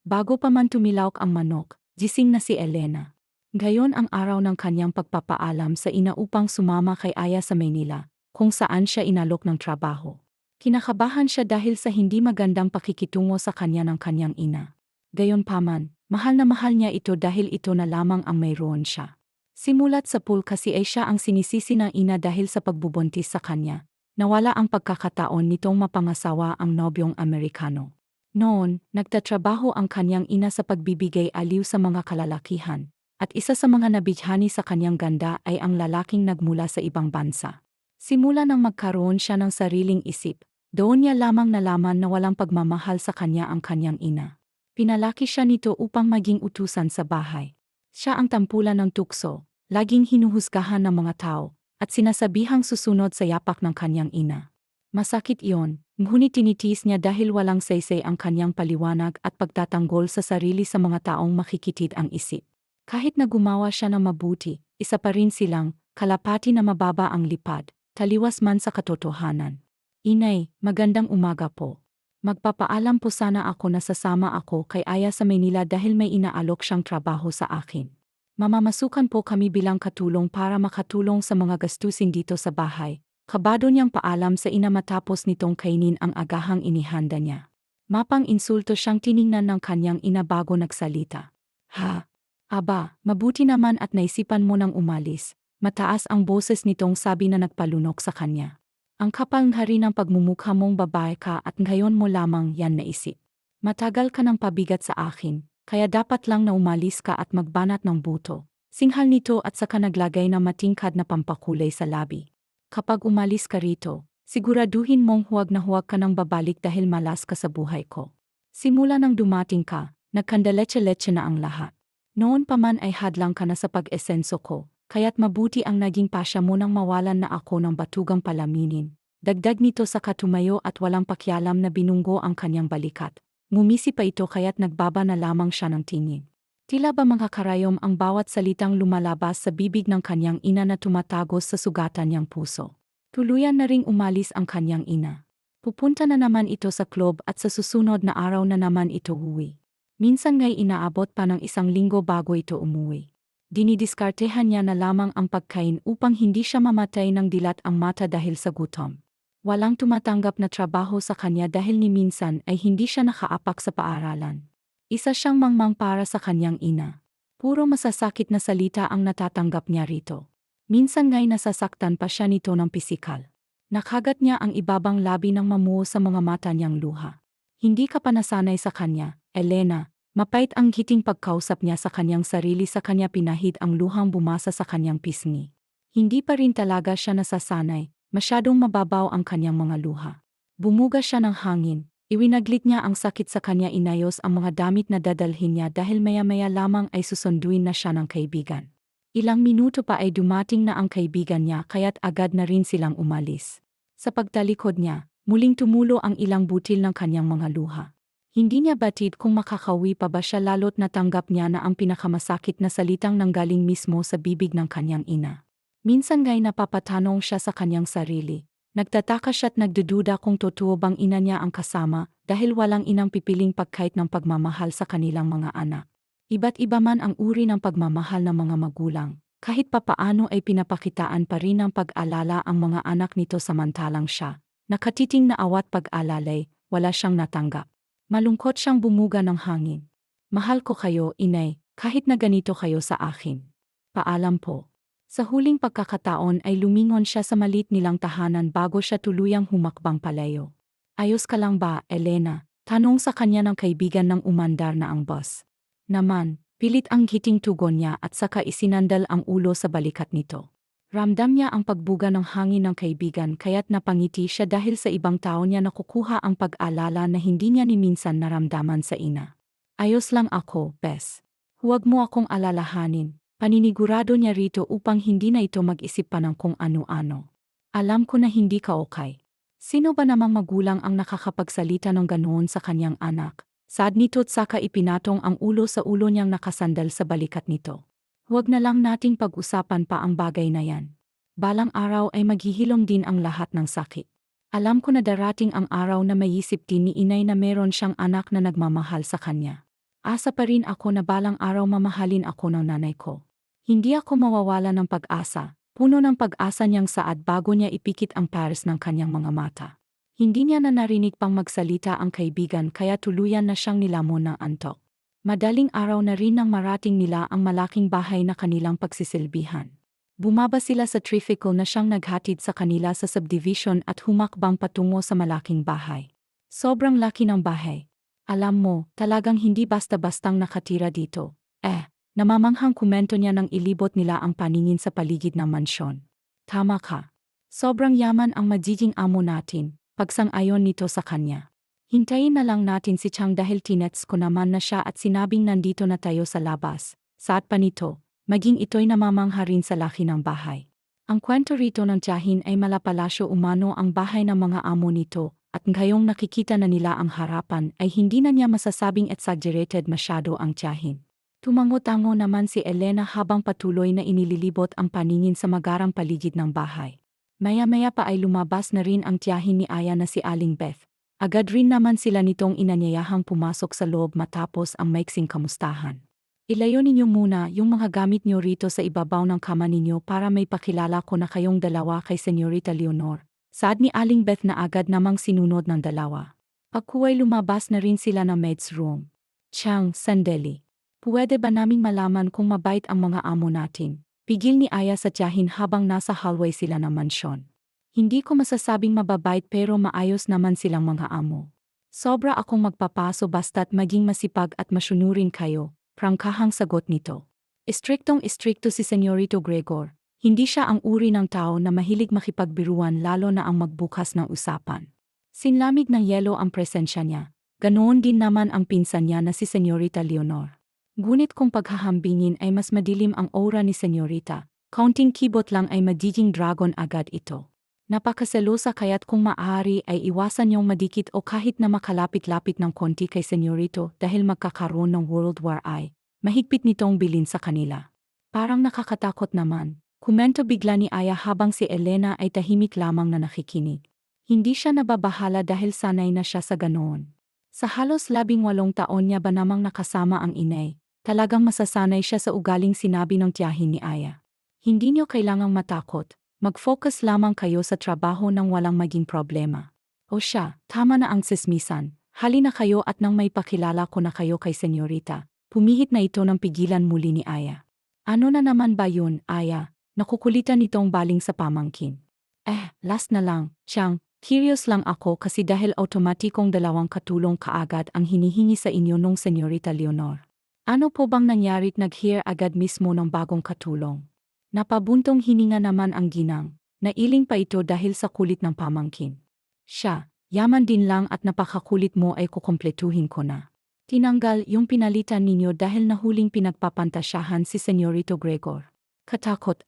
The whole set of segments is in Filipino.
Bago pa man tumilawak ang manok, gising na si Elena. Gayon ang araw ng kanyang pagpapaalam sa ina upang sumama kay Aya sa Maynila, kung saan siya inalok ng trabaho. Kinakabahan siya dahil sa hindi magandang pakikitungo sa kanya ng kanyang ina. Gayunpaman, mahal na mahal niya ito dahil ito na lamang ang mayroon siya. Simulat sa pool kasi ay siya ang sinisisi ng ina dahil sa pagbubuntis sa kanya. Nawala ang pagkakataon nitong mapangasawa ang nobyong Amerikano. Noon, nagtatrabaho ang kanyang ina sa pagbibigay aliw sa mga kalalakihan, at isa sa mga nabijhani sa kanyang ganda ay ang lalaking nagmula sa ibang bansa. Simula nang magkaroon siya ng sariling isip, doon niya lamang nalaman na walang pagmamahal sa kanya ang kanyang ina. Pinalaki siya nito upang maging utusan sa bahay. Siya ang tampulan ng tukso, laging hinuhusgahan ng mga tao, at sinasabihang susunod sa yapak ng kanyang ina. Masakit iyon, ngunit tinitiis niya dahil walang saysay ang kanyang paliwanag at pagtatanggol sa sarili sa mga taong makikitid ang isip. Kahit na gumawa siya ng mabuti, isa pa rin silang kalapati na mababa ang lipad, taliwas man sa katotohanan. Inay, magandang umaga po. Magpapaalam po sana ako na sasama ako kay Aya sa Maynila dahil may inaalok siyang trabaho sa akin. Mamamasukan po kami bilang katulong para makatulong sa mga gastusin dito sa bahay. Kabado niyang paalam sa ina matapos nitong kainin ang agahang inihanda niya. Mapang insulto siyang tiningnan ng kanyang ina bago nagsalita. Ha? Aba, mabuti naman at naisipan mo nang umalis. Mataas ang boses nitong sabi na nagpalunok sa kanya. Ang kapal nga rin ng pagmumukha mong babae ka at ngayon mo lamang yan naisip. Matagal ka ng pabigat sa akin, kaya dapat lang na umalis ka at magbanat ng buto. Singhal nito at saka naglagay ng matingkad na pampakulay sa labi. Kapag umalis ka rito, siguraduhin mong huwag na huwag ka nang babalik dahil malas ka sa buhay ko. Simula nang dumating ka, nagkandaletse-letse na ang lahat. Noon pa man ay hadlang ka na sa pag-esenso ko, kaya't mabuti ang naging pasya mo nang mawalan na ako ng batugang palaminin. Dagdag nito sa katumayo at walang pakialam na binunggo ang kanyang balikat. Ngumisi pa ito kaya't nagbaba na lamang siya ng tingin. Tila ba mga karayom ang bawat salitang lumalabas sa bibig ng kanyang ina na tumatagos sa sugatan niyang puso. Tuluyan na ring umalis ang kanyang ina. Pupunta na naman ito sa club at sa susunod na araw na naman ito uwi. Minsan nga'y inaabot pa ng 1 linggo bago ito umuwi. Dinidiskartehan niya na lamang ang pagkain upang hindi siya mamatay ng dilat ang mata dahil sa gutom. Walang tumatanggap na trabaho sa kanya dahil ni minsan ay hindi siya nakaapak sa paaralan. Isa siyang mangmang para sa kanyang ina. Puro masasakit na salita ang natatanggap niya rito. Minsan nga'y nasasaktan pa siya nito ng pisikal. Nakagat niya ang ibabang labi ng mamuo sa mga mata niyang luha. Hindi ka pa nasanay sa kanya, Elena. Mapait ang hiting pagkausap niya sa kanyang sarili sa kanya pinahid ang luhang bumasa sa kanyang pisngi. Hindi pa rin talaga siya nasasanay, masyadong mababaw ang kanyang mga luha. Bumuga siya ng hangin. Iwinaglit niya ang sakit sa kanya inayos ang mga damit na dadalhin niya dahil maya-maya lamang ay susunduin na siya ng kaibigan. Ilang minuto pa ay dumating na ang kaibigan niya kaya't agad na rin silang umalis. Sa pagtalikod niya, muling tumulo ang ilang butil ng kanyang mga luha. Hindi niya batid kung makakauwi pa ba siya lalo't natanggap niya na ang pinakamasakit na salitang nanggaling mismo sa bibig ng kanyang ina. Minsan nga'y napapatanong siya sa kanyang sarili. Nagtataka siya't nagdududa kung totoo bang ina niya ang kasama dahil walang inang pipiling pagkait ng pagmamahal sa kanilang mga anak. Iba't iba man ang uri ng pagmamahal ng mga magulang, kahit papaano ay pinapakitaan pa rin ng pag-alala ang mga anak nito samantalang siya. Nakatiting na awat pag-alalay, wala siyang natanggap. Malungkot siyang bumuga ng hangin. Mahal ko kayo, inay, kahit na ganito kayo sa akin. Paalam po. Sa huling pagkakataon ay lumingon siya sa malit nilang tahanan bago siya tuluyang humakbang palayo. Ayos ka lang ba, Elena? Tanong sa kanya ng kaibigan ng umandar na ang bus. Naman, pilit ang giting tugon niya at saka isinandal ang ulo sa balikat nito. Ramdam niya ang pagbuga ng hangin ng kaibigan kaya't napangiti siya dahil sa ibang tao niya nakukuha ang pag-alala na hindi niya ni minsan naramdaman sa ina. Ayos lang ako, Bes. Huwag mo akong alalahanin. Paninigurado niya rito upang hindi na ito mag-isip pa ng kung ano-ano. Alam ko na hindi ka okay. Sino ba namang magulang ang nakakapagsalita ng ganoon sa kanyang anak? Sad nito't saka ipinatong ang ulo sa ulo niyang nakasandal sa balikat nito. Huwag na lang nating pag-usapan pa ang bagay na yan. Balang araw ay maghihilom din ang lahat ng sakit. Alam ko na darating ang araw na mayisip din ni inay na meron siyang anak na nagmamahal sa kanya. Asa pa rin ako na balang araw mamahalin ako ng nanay ko. Hindi ako mawawala ng pag-asa, puno ng pag-asa niyang saad bago niya ipikit ang pares ng kanyang mga mata. Hindi niya na narinig pang magsalita ang kaibigan kaya tuluyan na siyang nilamon ng antok. Madaling araw na rin nang marating nila ang malaking bahay na kanilang pagsisilbihan. Bumaba sila sa tricycle na siyang naghatid sa kanila sa subdivision at humakbang patungo sa malaking bahay. Sobrang laki ng bahay. Alam mo, talagang hindi basta-bastang nakatira dito. Namamanghang komento niya nang ilibot nila ang paningin sa paligid ng mansyon. Tama ka. Sobrang yaman ang magiging amo natin, pagsang-ayon nito sa kanya. Hintayin na lang natin si Chang dahil tinets ko naman na siya at sinabing nandito na tayo sa labas. Saat pa nito, maging ito'y namamangha rin sa laki ng bahay. Ang kwento rito ng tiyahin ay malapalasyo umano ang bahay ng mga amo nito, at ngayong nakikita na nila ang harapan ay hindi na niya masasabing exaggerated masyado ang tiyahin. Tumango-tango naman si Elena habang patuloy na inililibot ang paningin sa magarang paligid ng bahay. Maya-maya pa ay lumabas na rin ang tiyahin ni Aya na si Aling Beth. Agad rin naman sila nitong inanyayahang pumasok sa loob matapos ang maiksing kamustahan. Ilayo ninyo muna yung mga gamit nyo rito sa ibabaw ng kama ninyo para may pakilala ko na kayong dalawa kay Senyorita Leonor. Saad ni Aling Beth na agad namang sinunod ng dalawa. Pagkuway lumabas na rin sila ng maid's room. Chang, sandali. Pwede ba naming malaman kung mabait ang mga amo natin? Pigil ni Aya sa tiyahin habang nasa hallway sila ng mansyon. Hindi ko masasabing mababait pero maayos naman silang mga amo. Sobra akong magpapaso basta't maging masipag at masyunurin kayo, prangkahang sagot nito. Istriktong-istrikto si Senyorito Gregor. Hindi siya ang uri ng tao na mahilig makipagbiruan lalo na ang magbukas ng usapan. Sinlamig ng yelo ang presensya niya. Ganoon din naman ang pinsan niya na si Senyorita Leonor. Ngunit kung paghahambingin ay mas madilim ang aura ni Senyorita, kaunting kibot lang ay magiging dragon agad ito. Napakaselosa kaya't kung maaari ay iwasan niyong madikit o kahit na makalapit-lapit ng konti kay Senyorito dahil magkakaroon ng World War I, mahigpit nitong bilin sa kanila. Parang nakakatakot naman, komento bigla ni Aya habang si Elena ay tahimik lamang na nakikinig. Hindi siya nababahala dahil sanay na siya sa ganoon. Sa halos 18 taon niya ba namang nakasama ang inay, talagang masasanay siya sa ugaling sinabi ng tiyahin ni Aya. Hindi niyo kailangang matakot, mag-focus lamang kayo sa trabaho nang walang maging problema. O siya, tama na ang sismisan, halina kayo at nang may pakilala ko na kayo kay Senyorita, pumihit na ito ng pigilan muli ni Aya. Ano na naman ba yun, Aya? Nakukulitan nitong baling sa pamangkin. Last na lang, Chang. Curious lang ako kasi dahil automatikong dalawang katulong kaagad ang hinihingi sa inyo nung Senyorita Leonor. Ano po bang nangyarit nag-hear agad mismo ng bagong katulong? Napabuntong hininga naman ang ginang, nailing pa ito dahil sa kulit ng pamangkin. Siya, yaman din lang at napakakulit mo ay kukumpletuhin ko na. Tinanggal yung pinalitan ninyo dahil nahuling pinagpapantasyahan si Senyorito Gregor. Katakot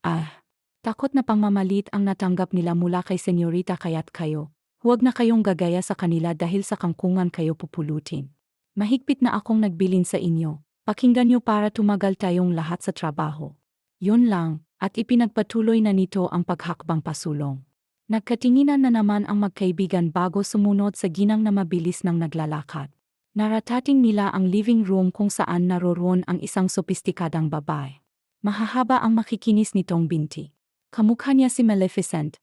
Takot na pangmamalit ang natanggap nila mula kay Senyorita kaya't kayo. Huwag na kayong gagaya sa kanila dahil sa kangkungan kayo pupulutin. Mahigpit na akong nagbilin sa inyo. Pakinggan niyo para tumagal tayong lahat sa trabaho. Yun lang, at ipinagpatuloy na nito ang paghakbang pasulong. Nagkatinginan na naman ang magkaibigan bago sumunod sa ginang na mabilis nang naglalakad. Naratating nila ang living room kung saan naroroon ang isang sopistikadang babae. Mahahaba ang makikinis nitong binti. Kamukha niya si Maleficent,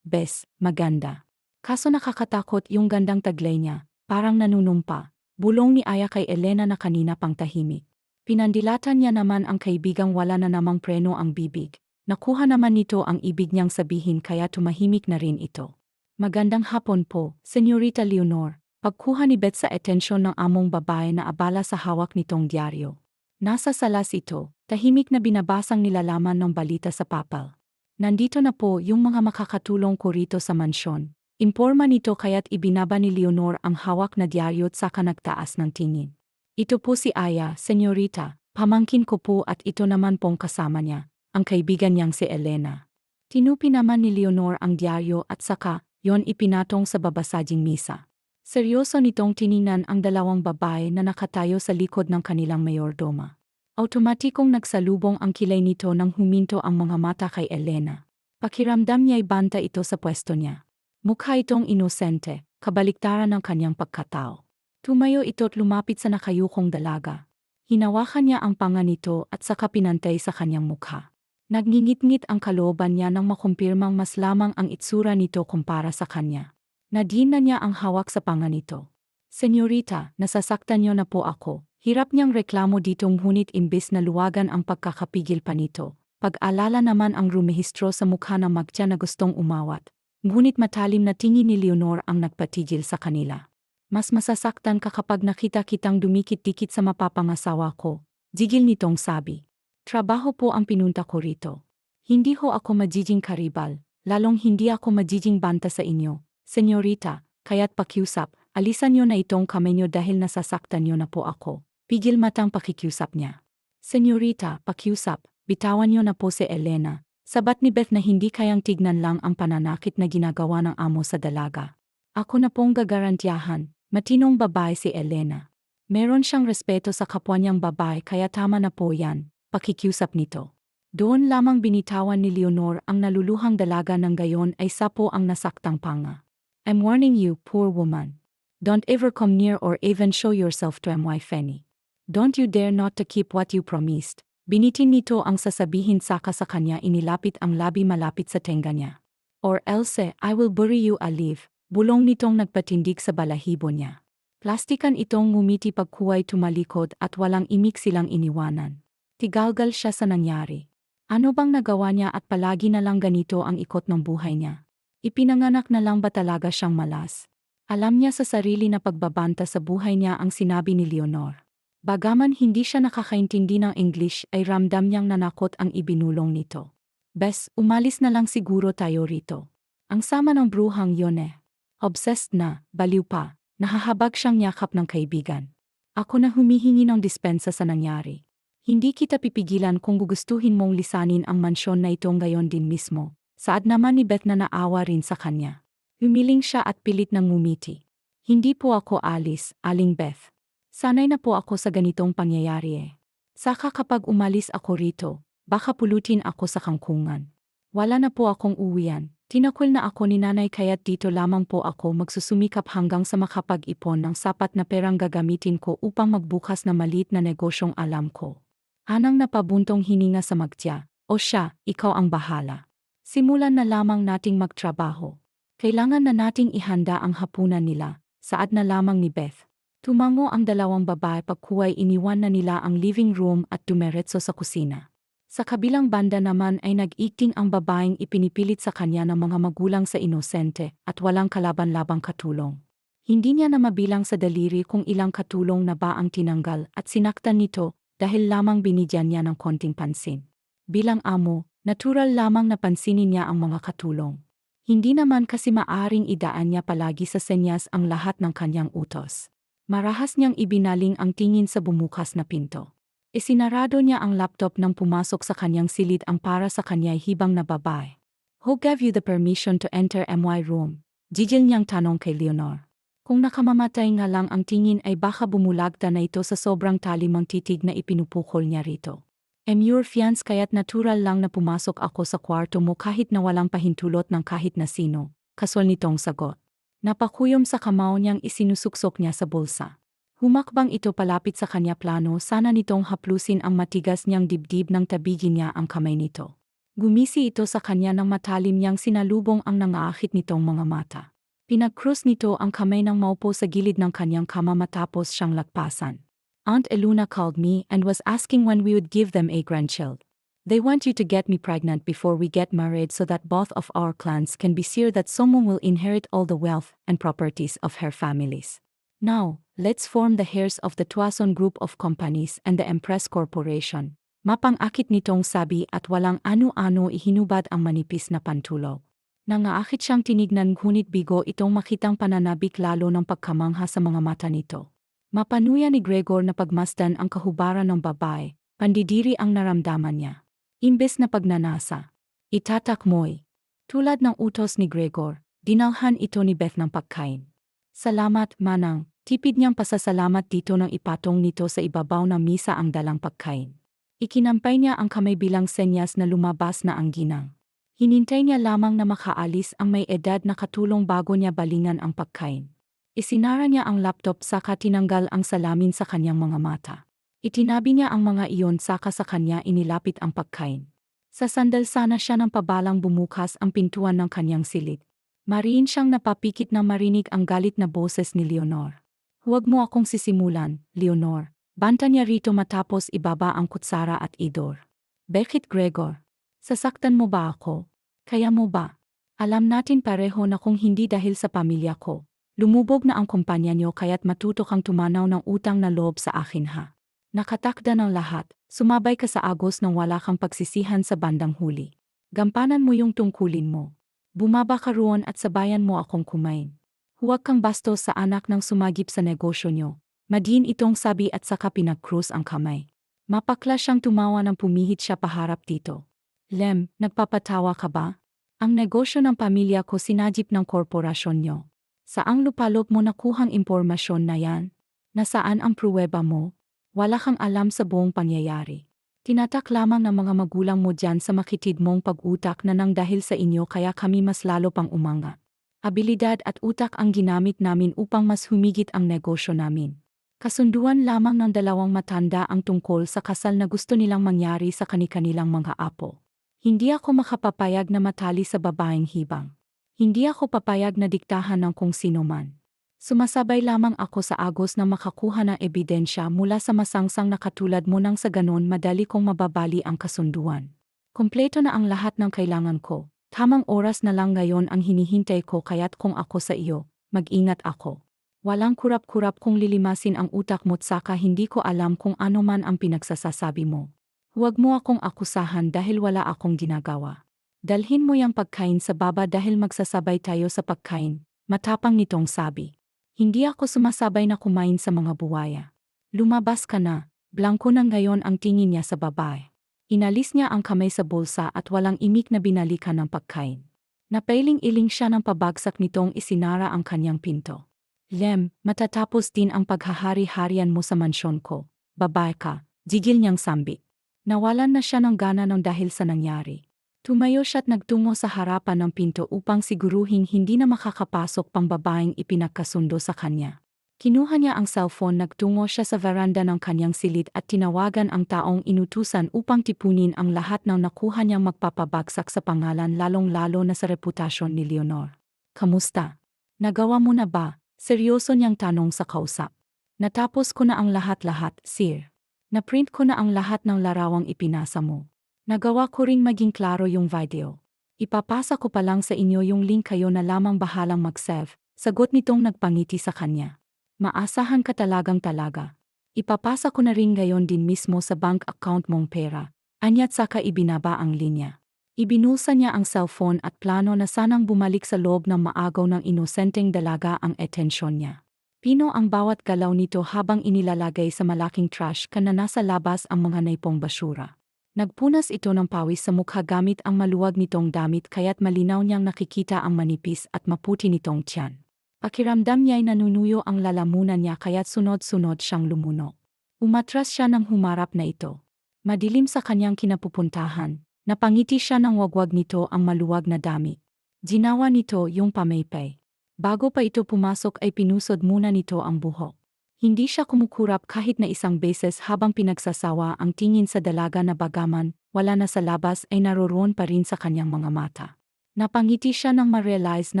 maganda. Kaso nakakatakot yung gandang taglay niya, parang nanunumpa. Bulong ni Aya kay Elena na kanina pang tahimik. Pinandilatan niya naman ang kaibigang wala na namang preno ang bibig. Nakuha naman nito ang ibig niyang sabihin kaya tumahimik na rin ito. Magandang hapon po, Senyorita Leonor. Pagkuha ni Beth sa atensyon ng among babae na abala sa hawak nitong dyaryo. Nasa salas ito, tahimik na binabasang nilalaman ng balita sa papel. Nandito na po yung mga makakatulong ko rito sa mansyon. Imporma nito kaya't ibinaba ni Leonor ang hawak na dyaryo at saka nagtaas ng tingin. Ito po si Aya, Senyorita, pamangkin ko po at ito naman pong kasama niya, ang kaibigan niyang si Elena. Tinupi naman ni Leonor ang dyaryo at saka, yon ipinatong sa babasaging misa. Seryoso nitong tiningnan ang dalawang babae na nakatayo sa likod ng kanilang mayordoma. Automatikong nagsalubong ang kilay nito nang huminto ang mga mata kay Elena. Pakiramdam niya'y banta ito sa pwesto niya. Mukha itong inosente, kabaliktaran ng kanyang pagkatao. Tumayo ito't lumapit sa nakayukong dalaga. Hinawakan niya ang panga nito at saka pinantay sa kanyang mukha. Nagngingit-ngit ang kalooban niya nang makumpirmang mas lamang ang itsura nito kumpara sa kanya. Nadin na niya ang hawak sa panga nito. Senyorita, nasasaktan niyo na po ako. Hirap niyang reklamo dito ngunit imbes na luwagan ang pagkakapigil pa nito. Pag-alala naman ang rumehistro sa mukha ng magtiya na gustong umawat. Ngunit matalim na tingin ni Leonor ang nagpatigil sa kanila. Mas masasaktan ka kapag nakita kitang dumikit-dikit sa mapapangasawa ko, gigil nitong sabi. Trabaho po ang pinunta ko rito. Hindi ho ako magiging karibal, lalong hindi ako magiging banta sa inyo, senyorita, kaya't pakiusap, alisan niyo na itong kamay niyo dahil nasasaktan niyo na po ako. Pigil matang pakikiusap niya. Senyorita, pakiusap, bitawan niyo na po si Elena. Sabat ni Beth na hindi kayang tignan lang ang pananakit na ginagawa ng amo sa dalaga. Ako na pong gagarantiyahan, matinong babae si Elena. Meron siyang respeto sa kapwa niyang babae kaya tama na po yan, pakikiusap nito. Doon lamang binitawan ni Leonor ang naluluhang dalaga ng gayon ay sapo ang nasaktang panga. I'm warning you, poor woman. Don't ever come near or even show yourself to my Fanny. Don't you dare not to keep what you promised. Binitin nito ang sasabihin saka sa kanya inilapit ang labi malapit sa tenga niya. Or else, I will bury you alive. Bulong nitong nagpatindig sa balahibo niya. Plastikan itong ngumiti pagkuway tumalikod at walang imik silang iniwanan. Tigalgal siya sa nangyari. Ano bang nagawa niya at palagi na lang ganito ang ikot ng buhay niya? Ipinanganak na lang ba talaga siyang malas? Alam niya sa sarili na pagbabanta sa buhay niya ang sinabi ni Leonor. Bagaman hindi siya nakakaintindi ng English ay ramdam niyang nanakot ang ibinulong nito. Bes, umalis na lang siguro tayo rito. Ang sama ng bruhang yun Obsessed na, baliw pa, nahahabag siyang yakap ng kaibigan. Ako na humihingi ng dispensa sa nangyari. Hindi kita pipigilan kung gugustuhin mong lisanin ang mansyon na ito ngayon din mismo. Saad naman ni Beth na naawa rin sa kanya. Humiling siya at pilit ng ngumiti. Hindi po ako alis, Aling Beth. Sanay na po ako sa ganitong pangyayari Saka kapag umalis ako rito, baka pulutin ako sa kangkungan. Wala na po akong uwian. Tinakol na ako ni nanay kaya't dito lamang po ako magsusumikap hanggang sa makapag-ipon ng sapat na perang gagamitin ko upang magbukas na maliit na negosyong alam ko. Anang napabuntong hininga sa magtiya, o siya, ikaw ang bahala. Simulan na lamang nating magtrabaho. Kailangan na nating ihanda ang hapunan nila, saad na lamang ni Beth. Tumango ang dalawang babae pagkuway iniwan na nila ang living room at dumiretso sa kusina. Sa kabilang banda naman ay nag-acting ang babaeng ipinipilit sa kanya ng mga magulang sa inosente at walang kalaban-labang katulong. Hindi niya na mabilang sa daliri kung ilang katulong na ba ang tinanggal at sinaktan nito dahil lamang binigyan niya ng konting pansin. Bilang amo, natural lamang na pansinin niya ang mga katulong. Hindi naman kasi maaring idaan niya palagi sa senyas ang lahat ng kanyang utos. Marahas niyang ibinaling ang tingin sa bumukas na pinto. Isinarado niya ang laptop nang pumasok sa kanyang silid ang para sa kanya'y hibang na babae. Who gave you the permission to enter my room? Gigil niyang tanong kay Leonor. Kung nakamamatay nga lang ang tingin ay baka bumulagta na ito sa sobrang talimang titig na ipinupukol niya rito. I'm your fiance kaya't natural lang na pumasok ako sa kwarto mo kahit na walang pahintulot ng kahit na sino, kasol nitong sagot. Napakuyom sa kamao niyang isinusuksok niya sa bulsa. Humakbang ito palapit sa kanya plano sana nitong haplusin ang matigas niyang dibdib nang tabigin niya ang kamay nito. Gumisi ito sa kanya nang matalim niyang sinalubong ang nangaakit nitong mga mata. Pinag-cross nito ang kamay ng maupo sa gilid ng kanyang kama matapos siyang lagpasan. Aunt Eluna called me and was asking when we would give them a grandchild. They want you to get me pregnant before we get married so that both of our clans can be sure that someone will inherit all the wealth and properties of her families. Now, let's form the heirs of the Tuason Group of Companies and the Empress Corporation. Mapang-akit nitong sabi at walang ano-ano ihinubad ang manipis na pantulog. Nangaakit siyang tinignan ngunit bigo itong makitang pananabik lalo ng pagkamangha sa mga mata nito. Mapanuya ni Gregor na pagmasdan ang kahubaran ng babae, pandidiri ang naramdaman niya. Imbes na pagnanasa, itatak mo'y. Tulad ng utos ni Gregor, dinalhan ito ni Beth ng pagkain. Salamat, Manang. Tipid niyang pasasalamat dito nang ipatong nito sa ibabaw ng misa ang dalang pagkain. Ikinampay niya ang kamay bilang senyas na lumabas na ang ginang. Hinintay niya lamang na makaalis ang may edad na katulong bago niya balingan ang pagkain. Isinara niya ang laptop saka tinanggal ang salamin sa kanyang mga mata. Itinabi niya ang mga iyon saka sa kanya inilapit ang pagkain. Sa sandal sana siya ng pabalang bumukas ang pintuan ng kanyang silid. Mariin siyang napapikit na marinig ang galit na boses ni Leonor. Huwag mo akong sisimulan, Leonor. Banta niya rito matapos ibaba ang kutsara at idor. Bakit Gregor? Sasaktan mo ba ako? Kaya mo ba? Alam natin pareho na kung hindi dahil sa pamilya ko. Lumubog na ang kumpanya niyo kaya't matuto kang tumanaw ng utang na loob sa akin ha. Nakatakda ng lahat, sumabay ka sa agos nang wala kang pagsisihan sa bandang huli. Gampanan mo yung tungkulin mo. Bumaba ka roon at sabayan mo akong kumain. Huwag kang bastos sa anak ng sumagip sa negosyo nyo. Madiin itong sabi at saka pinag-cross ang kamay. Mapakla siyang tumawa nang pumihit siya paharap dito. Lem, nagpapatawa ka ba? Ang negosyo ng pamilya ko sinagip ng korporasyon nyo. Saang lupalop mo nakuhang impormasyon na yan? Nasaan ang pruweba mo? Wala kang alam sa buong pangyayari. Tinatak lamang ng mga magulang mo dyan sa makitid mong pag-utak na nang dahil sa inyo kaya kami mas lalo pang umanga. Abilidad at utak ang ginamit namin upang mas humigit ang negosyo namin. Kasunduan lamang ng dalawang matanda ang tungkol sa kasal na gusto nilang mangyari sa kani-kanilang mga apo. Hindi ako makapapayag na matali sa babaeng hibang. Hindi ako papayag na diktahan ng kung sino man. Sumasabay lamang ako sa agos na makakuha ng ebidensya mula sa masangsang na katulad mo nang sa ganon madali kong mababali ang kasunduan. Kompleto na ang lahat ng kailangan ko. Tamang oras na lang ngayon ang hinihintay ko kaya't kung ako sa iyo, mag-ingat ako. Walang kurap-kurap kung lilimasin ang utak mo't saka hindi ko alam kung ano man ang pinagsasasabi mo. Huwag mo akong akusahan dahil wala akong ginagawa. Dalhin mo yung pagkain sa baba dahil magsasabay tayo sa pagkain, matapang nitong sabi. Hindi ako sumasabay na kumain sa mga buwaya. Lumabas ka na, blangko na ngayon ang tingin niya sa babae. Inalis niya ang kamay sa bulsa at walang imik na binalikan ng pagkain. Napailing-iling siya ng pabagsak nitong isinara ang kanyang pinto. Lem, matatapos din ang paghahari-harian mo sa mansyon ko. Babae ka, jigil niyang sambit. Nawalan na siya ng gana ng dahil sa nangyari. Tumayo siya't nagtungo sa harapan ng pinto upang siguruhing hindi na makakapasok pang babaeng ipinagkasundo sa kanya. Kinuha niya ang cellphone, nagtungo siya sa veranda ng kanyang silid at tinawagan ang taong inutusan upang tipunin ang lahat ng nakuha niyang magpapabagsak sa pangalan lalong-lalo na sa reputasyon ni Leonor. Kamusta? Nagawa mo na ba? Seryoso niyang tanong sa kausap. Natapos ko na ang lahat-lahat, sir. Naprint ko na ang lahat ng larawang ipinasa mo. Nagawa ko ring maging klaro yung video. Ipapasa ko pa lang sa inyo yung link, kayo na lamang bahalang mag-save, sagot nitong nagpangiti sa kanya. Maasahan ka talaga. Ipapasa ko na rin ngayon din mismo sa bank account mong pera, anya't saka ibinaba ang linya. Ibinusa niya ang cellphone at plano na sanang bumalik sa loob ng maagaw ng inosenteng dalaga ang atensyon niya. Pino ang bawat galaw nito habang inilalagay sa malaking trash can na nasa labas ang mga naipong basura. Nagpunas ito ng pawis sa mukha gamit ang maluwag nitong damit kaya't malinaw niyang nakikita ang manipis at maputi nitong tiyan. Pakiramdam niya'y nanunuyo ang lalamunan niya kaya't sunod-sunod siyang lumuno. Umatras siya nang humarap na ito. Madilim sa kanyang kinapupuntahan, napangiti siya nang wagwag nito ang maluwag na damit. Ginawa nito yung pamaypay. Bago pa ito pumasok ay pinusod muna nito ang buhok. Hindi siya kumukurap kahit na isang beses habang pinagsasawa ang tingin sa dalaga na bagaman, wala na sa labas ay naroroon pa rin sa kanyang mga mata. Napangiti siya nang ma-realize na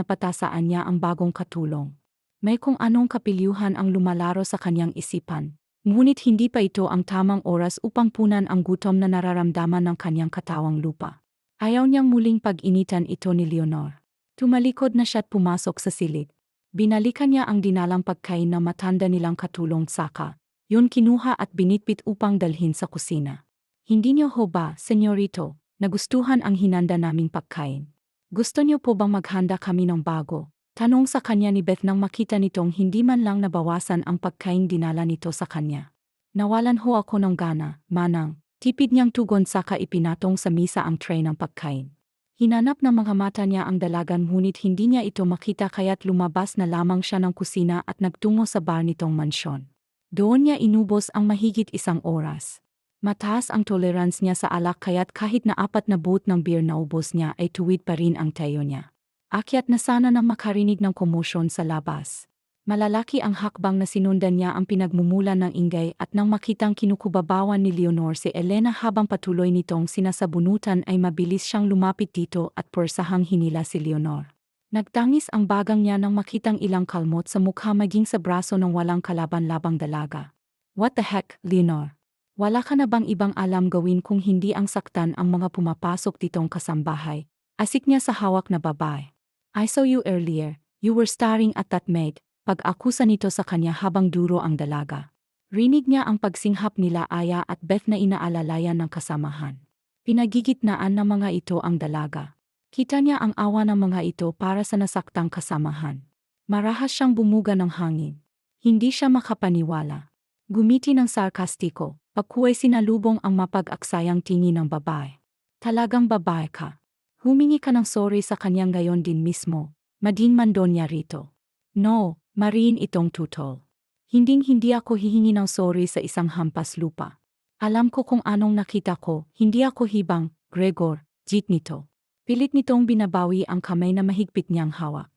patasaan niya ang bagong katulong. May kung anong kapilyuhan ang lumalaro sa kanyang isipan, ngunit hindi pa ito ang tamang oras upang punan ang gutom na nararamdaman ng kanyang katawang lupa. Ayaw niyang muling pag-initan ito ni Leonor. Tumalikod na siya't pumasok sa silid. Binalikan niya ang dinalang pagkain na matanda nilang katulong saka, yun kinuha at binitbit upang dalhin sa kusina. Hindi niyo ho ba, senyorito, nagustuhan ang hinanda naming pagkain? Gusto niyo po bang maghanda kami ng bago? Tanong sa kanya ni Beth nang makita nitong hindi man lang nabawasan ang pagkain dinala nito sa kanya. Nawalan ho ako ng gana, manang, tipid niyang tugon saka ipinatong sa misa ang tray ng pagkain. Hinanap ng mga mata niya ang dalagan ngunit hindi niya ito makita kaya't lumabas na lamang siya ng kusina at nagtungo sa bar nitong mansyon. Doon niya inubos ang mahigit 1 oras. Mataas ang tolerance niya sa alak kaya't kahit na 4 na boot ng beer na ubos niya ay tuwid pa rin ang tayo niya. Akyat na sana nang makarinig ng komosyon sa labas. Malalaki ang hakbang na sinundan niya ang pinagmumulan ng Ingay at nang makitang kinukubabawan ni Leonor si Elena habang patuloy nitong sinasabunutan ay mabilis siyang lumapit dito at puwersahang hinila si Leonor. Nagtangis ang bagang niya nang makitang ilang kalmot sa mukha maging sa braso ng walang kalaban-labang dalaga. What the heck, Leonor? Wala ka na bang ibang alam gawin kung hindi ang saktan ang mga pumapasok ditong kasambahay? Asik niya sa hawak na babae. I saw you earlier, you were staring at that maid. Pag-akusa nito sa kanya habang duro ang dalaga. Rinig niya ang pagsinghap nila Aya at Beth na inaalalayan ng kasamahan. Pinagigitnaan ng mga ito ang dalaga. Kita niya ang awa ng mga ito para sa nasaktang kasamahan. Marahas siyang bumuga ng hangin. Hindi siya makapaniwala. Gumiti ng sarkastiko, pagkuway sinalubong ang mapag-aksayang tingin ng babae. Talagang babae ka. Humingi ka ng sorry sa kanyang gayon din mismo. Mading mandon niya rito. No, mariin itong tutol. Hinding-hindi ako hihingi ng sorry sa isang hampas lupa. Alam ko kung anong nakita ko, hindi ako hibang, Gregor, jit nito. Pilit nitong binabawi ang kamay na mahigpit niyang hawak.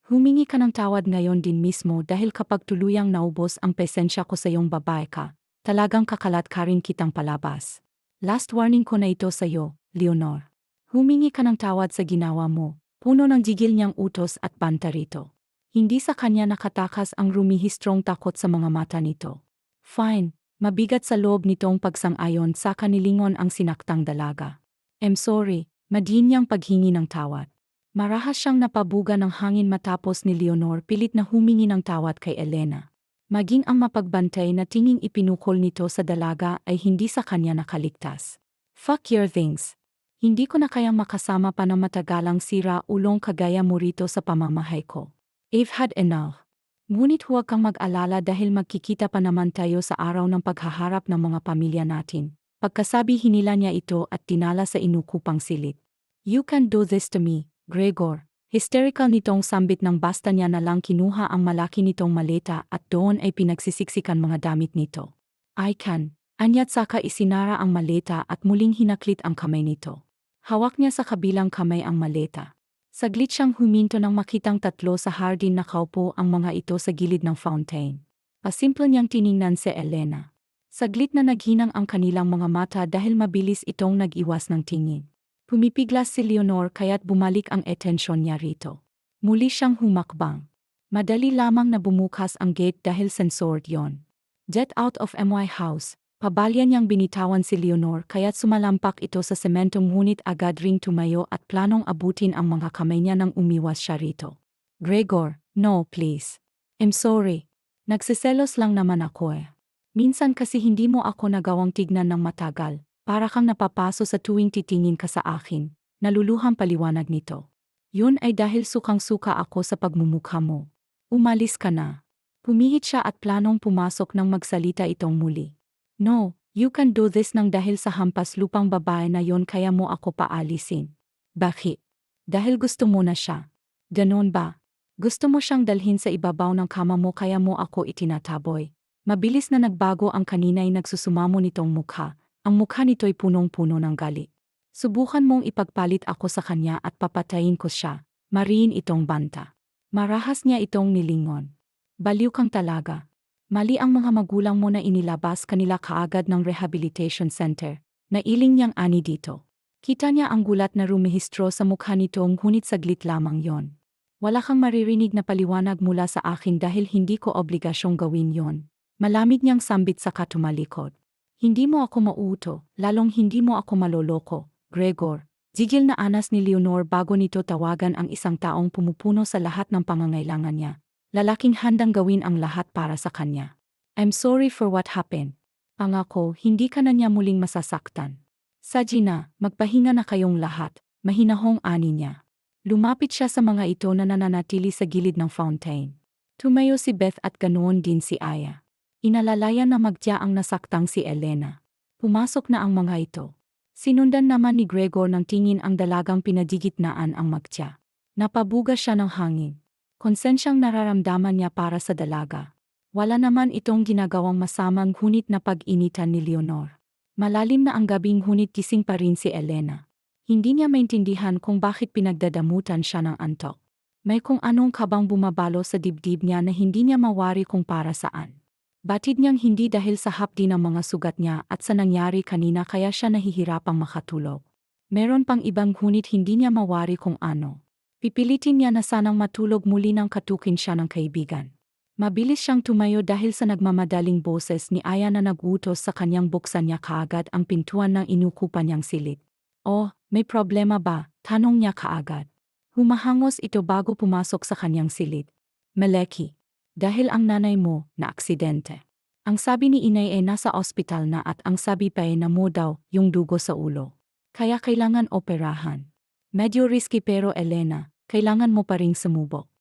Humingi ka ng tawad ngayon din mismo dahil kapag tuluyang naubos ang pesensya ko sa iyong babae ka, talagang kakalat ka rin kitang palabas. Last warning ko na ito sa iyo, Leonor. Humingi ka ng tawad sa ginawa mo, puno ng gigil niyang utos at banta rito. Hindi sa kanya nakatakas ang rumihistrong takot sa mga mata nito. Fine, mabigat sa loob nitong pagsang-ayon sa kanilingon ang sinaktang dalaga. I'm sorry, madin niyang paghingi ng tawad. Marahas siyang napabuga ng hangin matapos ni Leonor pilit na humingi ng tawad kay Elena. Maging ang mapagbantay na tinging ipinukol nito sa dalaga ay hindi sa kanya nakaligtas. Fuck your things. Hindi ko na kayang makasama pa na matagalang sira-ulong kagaya mo rito sa pamamahay ko. I've had enough. Ngunit huwag kang mag-alala dahil magkikita pa naman tayo sa araw ng paghaharap ng mga pamilya natin. Pagkasabi hinila niya ito at tinala sa inukupang silid. You can do this to me, Gregor. Hysterical nitong sambit ng basta niya na lang kinuha ang malaki nitong maleta at doon ay pinagsisiksikan mga damit nito. I can. Anyat saka isinara ang maleta at muling hinaklit ang kamay nito. Hawak niya sa kabilang kamay ang maleta. Saglit siyang huminto nang makitang tatlo sa hardin nakaupo ang mga ito sa gilid ng fountain. Pasimple niyang tiningnan si Elena. Saglit na naghinang ang kanilang mga mata dahil mabilis itong nag-iwas ng tingin. Pumipiglas si Leonor kaya't bumalik ang atensyon niya rito. Muli siyang humakbang. Madali lamang na bumukas ang gate dahil sensored yon. Jet out of my house. Pabalya niyang binitawan si Leonor kaya't sumalampak ito sa sementong ngunit agad ring tumayo at planong abutin ang mga kamay niya nang umiwas siya rito. Gregor, no please. I'm sorry. Nagsiselos lang naman ako eh. Minsan kasi hindi mo ako nagawang tignan ng matagal, para kang napapaso sa tuwing titingin ka sa akin, naluluhang paliwanag nito. Yun ay dahil sukang-suka ako sa pagmumukha mo. Umalis ka na. Pumihit siya at planong pumasok nang magsalita itong muli. No, you can do this nang dahil sa hampas lupang babae na yon kaya mo ako paalisin. Bakit? Dahil gusto mo na siya. Ganon ba? Gusto mo siyang dalhin sa ibabaw ng kama mo kaya mo ako itinataboy. Mabilis na nagbago ang kanina'y nagsusumamo nitong mukha. Ang mukha nito'y punong-puno ng galit. Subukan mong ipagpalit ako sa kanya at papatayin ko siya. Mariin itong banta. Marahas niya itong nilingon. Baliw kang talaga. Mali ang mga magulang mo na inilabas kanila kaagad ng rehabilitation center. Nailing niyang ani dito. Kita niya ang gulat na rumihistro sa mukha nito ngunit saglit lamang yon. Wala kang maririnig na paliwanag mula sa akin dahil hindi ko obligasyong gawin yon. Malamig niyang sambit sa katumalikod. Hindi mo ako mauuto, lalong hindi mo ako maloloko, Gregor. Gigil na anas ni Leonor bago nito tawagan ang isang taong pumupuno sa lahat ng pangangailangan niya. Lalaking handang gawin ang lahat para sa kanya. I'm sorry for what happened. Pangako, hindi ka na niya muling masasaktan. Sadya na, magpahinga na kayong lahat, mahinahong ani niya. Lumapit siya sa mga ito na nananatili sa gilid ng fountain. Tumayo si Beth at ganoon din si Aya. Inalalayan na magtya ang nasaktang si Elena. Pumasok na ang mga ito. Sinundan naman ni Gregor ng tingin ang dalagang pinagigitnaan ang magtya. Napabuga siya ng hangin. Konsensyang nararamdaman niya para sa dalaga. Wala naman itong ginagawang masamang ngunit na pag-initan ni Leonor. Malalim na ang gabing ngunit gising pa rin si Elena. Hindi niya maintindihan kung bakit pinagdadamutan siya ng antok. May kung anong kabang bumabalo sa dibdib niya na hindi niya mawari kung para saan. Batid niyang hindi dahil sa hapdi ng mga sugat niya at sa nangyari kanina kaya siya nahihirapang makatulog. Meron pang ibang ngunit hindi niya mawari kung ano. Pipilitin niya na sanang matulog muli nang katukin siya ng kaibigan. Mabilis siyang tumayo dahil sa nagmamadaling boses ni Aya na nagutos sa kanyang buksan niya kaagad ang pintuan ng inukupan niyang silid. "Oh, may problema ba?" tanong niya kaagad. Humahangos ito bago pumasok sa kanyang silid. "Maleki. Dahil ang nanay mo na aksidente. Ang sabi ni inay ay nasa ospital na at ang sabi pa ay namo daw yung dugo sa ulo. Kaya kailangan operahan. Medyo risky pero Elena, kailangan mo pa ring sumubok.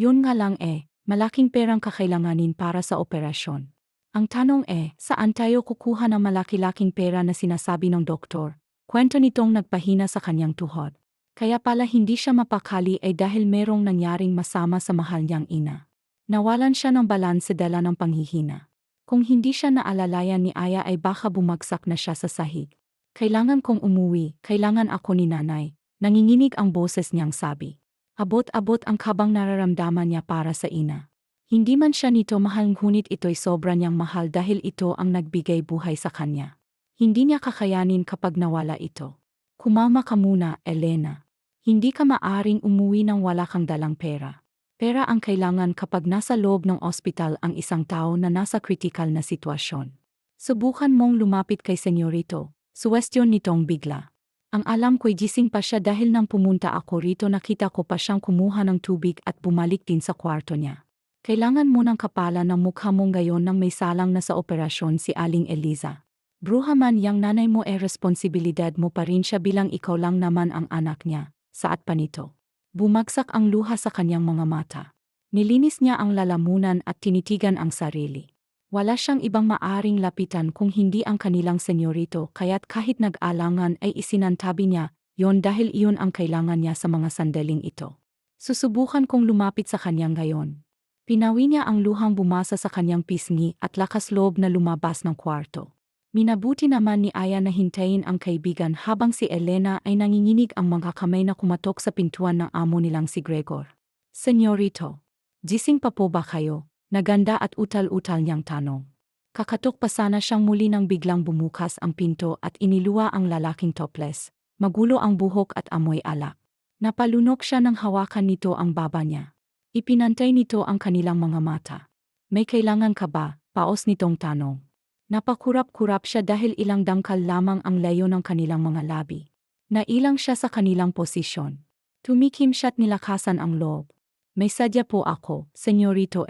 Yun nga lang malaking perang kakailanganin para sa operasyon. Ang tanong saan tayo kukuha ng malaki-laking pera na sinasabi ng doktor?" Kwento nitong nagpahina sa kanyang tuhod. Kaya pala hindi siya mapakali ay dahil merong nangyaring masama sa mahal niyang ina. Nawalan siya ng balanse dala ng panghihina. Kung hindi siya naalalayan ni Aya ay baka bumagsak na siya sa sahig. "Kailangan kong umuwi, kailangan ako ni nanay." Nanginginig ang boses niyang sabi. Abot-abot ang kabang nararamdaman niya para sa ina. Hindi man siya nito mahal ngunit ito'y sobra niyang mahal dahil ito ang nagbigay buhay sa kanya. Hindi niya kakayanin kapag nawala ito. "Kumalma ka muna, Elena. Hindi ka maaring umuwi nang wala kang dalang pera. Pera ang kailangan kapag nasa loob ng ospital ang isang tao na nasa kritikal na sitwasyon. Subukan mong lumapit kay senyorito." Suwestyon nitong bigla. "Ang alam ko'y gising pa siya dahil nang pumunta ako rito nakita ko pa siyang kumuha ng tubig at bumalik din sa kwarto niya. Kailangan mo ng kapalan ng mukha mong gayon nang may salang na sa operasyon si Aling Eliza. Bruha man yang nanay mo responsibilidad mo pa rin siya bilang ikaw lang naman ang anak niya." Saat pa nito. Bumagsak ang luha sa kanyang mga mata. Nilinis niya ang lalamunan at tinitigan ang sarili. Wala siyang ibang maaring lapitan kung hindi ang kanilang senyorito kaya't kahit nag-alangan ay isinantabi niya yon dahil iyon ang kailangan niya sa mga sandaling ito. Susubukan kong lumapit sa kanyang gayon. Pinawi niya ang luhang bumasa sa kanyang pisngi at lakas loob na lumabas ng kwarto. Minabuti naman ni Aya na hintayin ang kaibigan habang si Elena ay nanginginig ang mga kamay na kumatok sa pintuan ng amo nilang si Gregor. "Senyorito, gising pa po ba kayo?" Naganda at utal-utal niyang tanong. Kakatok pa sana siyang muli nang biglang bumukas ang pinto at iniluwa ang lalaking topless. Magulo ang buhok at amoy alak. Napalunok siya nang hawakan nito ang baba niya. Ipinantay nito ang kanilang mga mata. "May kailangan ka ba?" Paos nitong tanong. Napakurap-kurap siya dahil ilang dangkal lamang ang layo ng kanilang mga labi. Nailang siya sa kanilang posisyon. Tumikim siya't nilakasan ang loob. "May sadya po ako, senyorito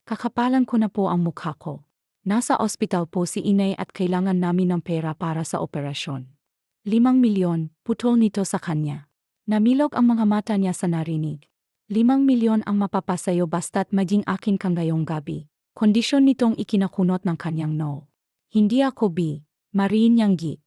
Kakapalan ko na po ang mukha ko. Nasa ospital po si inay at kailangan namin ng pera para sa operasyon." 5 milyon, putol nito sa kanya. Namilog ang mga mata niya sa narinig. 5 milyon ang mapapasayo basta't maging akin kang ngayong gabi. Kondisyon nitong ikinakunot ng kanyang no. "Hindi ako mariin niyang gi.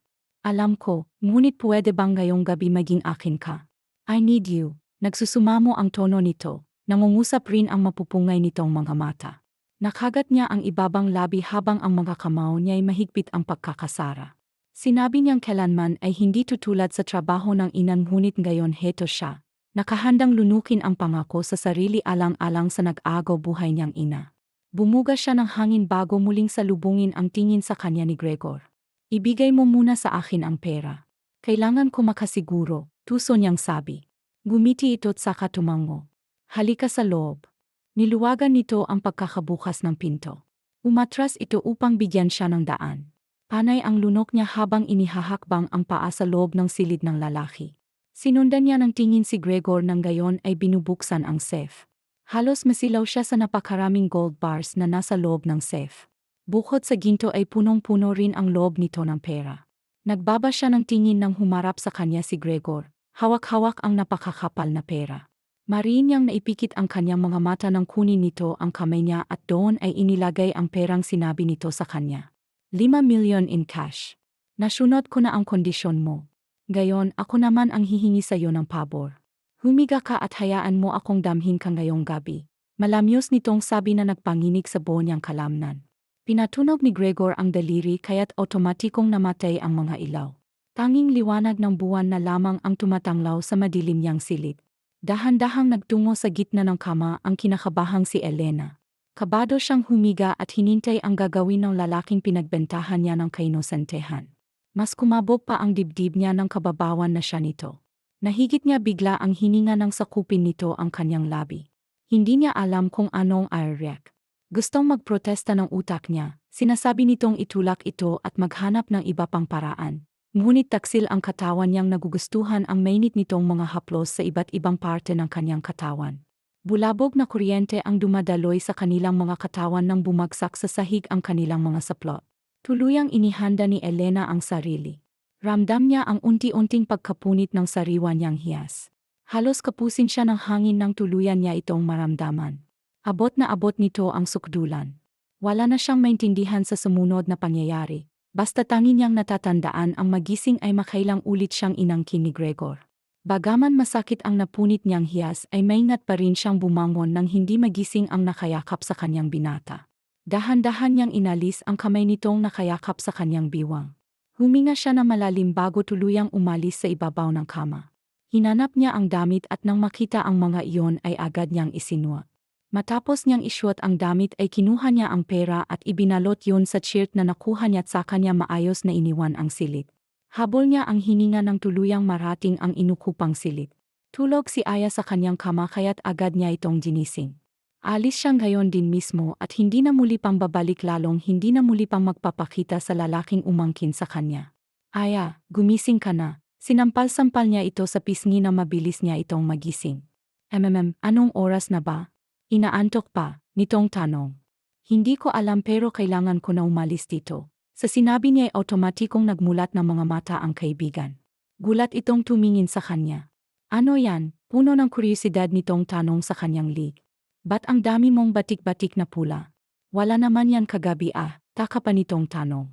Alam ko, ngunit pwede bang ngayong gabi maging akin ka? I need you." Nagsusumamo ang tono nito. Nangungusap rin ang mapupungay nitong mga mata. Nakagat niya ang ibabang labi habang ang mga kamao niya ay mahigpit ang pagkakasara. Sinabi niyang kailanman ay hindi tutulad sa trabaho ng inan ngunit ngayon heto siya. Nakahandang lunukin ang pangako sa sarili alang-alang sa nag-agaw buhay niyang ina. Bumuga siya ng hangin bago muling salubungin ang tingin sa kanya ni Gregor. "Ibigay mo muna sa akin ang pera. Kailangan ko makasiguro," tuso niyang sabi. Gumiti ito't saka tumango. "Halika sa loob." Niluwagan nito ang pagkakabukas ng pinto. Umatras ito upang bigyan siya ng daan. Panay ang lunok niya habang inihahakbang ang paa sa loob ng silid ng lalaki. Sinundan niya ng tingin si Gregor nang gayon ay binubuksan ang safe. Halos masilaw siya sa napakaraming gold bars na nasa loob ng safe. Bukod sa ginto ay punong-puno rin ang loob nito ng pera. Nagbaba siya ng tingin nang humarap sa kanya si Gregor. Hawak-hawak ang napakakapal na pera. Mariin niyang naipikit ang kanyang mga mata nang kunin nito ang kamay niya at doon ay inilagay ang perang sinabi nito sa kanya. 5 milyon in cash. "Nasunod ko na ang kondisyon mo. Gayon ako naman ang hihingi sa iyo ng pabor. Humiga ka at hayaan mo akong damhin ka ngayong gabi." Malamyos nitong sabi na nagpanginig sa buo niyang kalamnan. Pinatunog ni Gregor ang daliri kaya't otomatikong namatay ang mga ilaw. Tanging liwanag ng buwan na lamang ang tumatanglaw sa madilim niyang silid. Dahan-dahang nagtungo sa gitna ng kama ang kinakabahang si Elena. Kabado siyang humiga at hinintay ang gagawin ng lalaking pinagbentahan niya ng kainosentehan. Mas kumabog pa ang dibdib niya ng kababawan na siya nito. Nahigit niya bigla ang hininga ng sakupin nito ang kanyang labi. Hindi niya alam kung anong i-react. Gustong magprotesta ng utak niya, sinasabi nitong itulak ito at maghanap ng iba pang paraan. Ngunit taksil ang katawan niyang nagugustuhan ang mainit nitong mga haplos sa iba't ibang parte ng kanyang katawan. Bulabog na kuryente ang dumadaloy sa kanilang mga katawan nang bumagsak sa sahig ang kanilang mga saplot. Tuluyang inihanda ni Elena ang sarili. Ramdam niya ang unti-unting pagkapunit ng sariwa niyang hiyas. Halos kapusin siya ng hangin nang tuluyan niya itong maramdaman. Abot na abot nito ang sukdulan. Wala na siyang maintindihan sa sumunod na pangyayari. Basta tangi niyang natatandaan ang magising ay makailang ulit siyang inangkin ni Gregor. Bagaman masakit ang napunit niyang hiyas ay maingat pa rin siyang bumangon nang hindi magising ang nakayakap sa kanyang binata. Dahan-dahan niyang inalis ang kamay nitong nakayakap sa kanyang biwang. Huminga siya na malalim bago tuluyang umalis sa ibabaw ng kama. Hinanap niya ang damit at nang makita ang mga iyon ay agad niyang isinuot. Matapos niyang isuot ang damit ay kinuha niya ang pera at ibinalot yun sa shirt na nakuha niya at saka niya maayos na iniwan ang silid. Habol niya ang hininga ng tuluyang marating ang inukupang silid. Tulog si Aya sa kanyang kama kaya't agad niya itong ginising. Alis siyang gayon din mismo at hindi na muli pang babalik lalong hindi na muli pang magpapakita sa lalaking umangkin sa kanya. Aya, gumising ka na. Sinampal-sampal niya ito sa pisngi na mabilis niya itong magising. Anong oras na ba? Inaantok pa, nitong tanong. Hindi ko alam pero kailangan ko na umalis dito. Sa sinabi niya ay otomatikong nagmulat ng mga mata ang kaibigan. Gulat itong tumingin sa kanya. Ano yan? Puno ng kuryosidad nitong tanong sa kanyang lig. Ba't ang dami mong batik-batik na pula? Wala naman yan kagabi taka pa nitong tanong.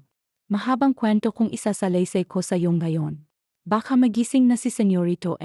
Mahabang kwento kung isasalaysay ko sa iyong ngayon. Baka magising na si Senyorito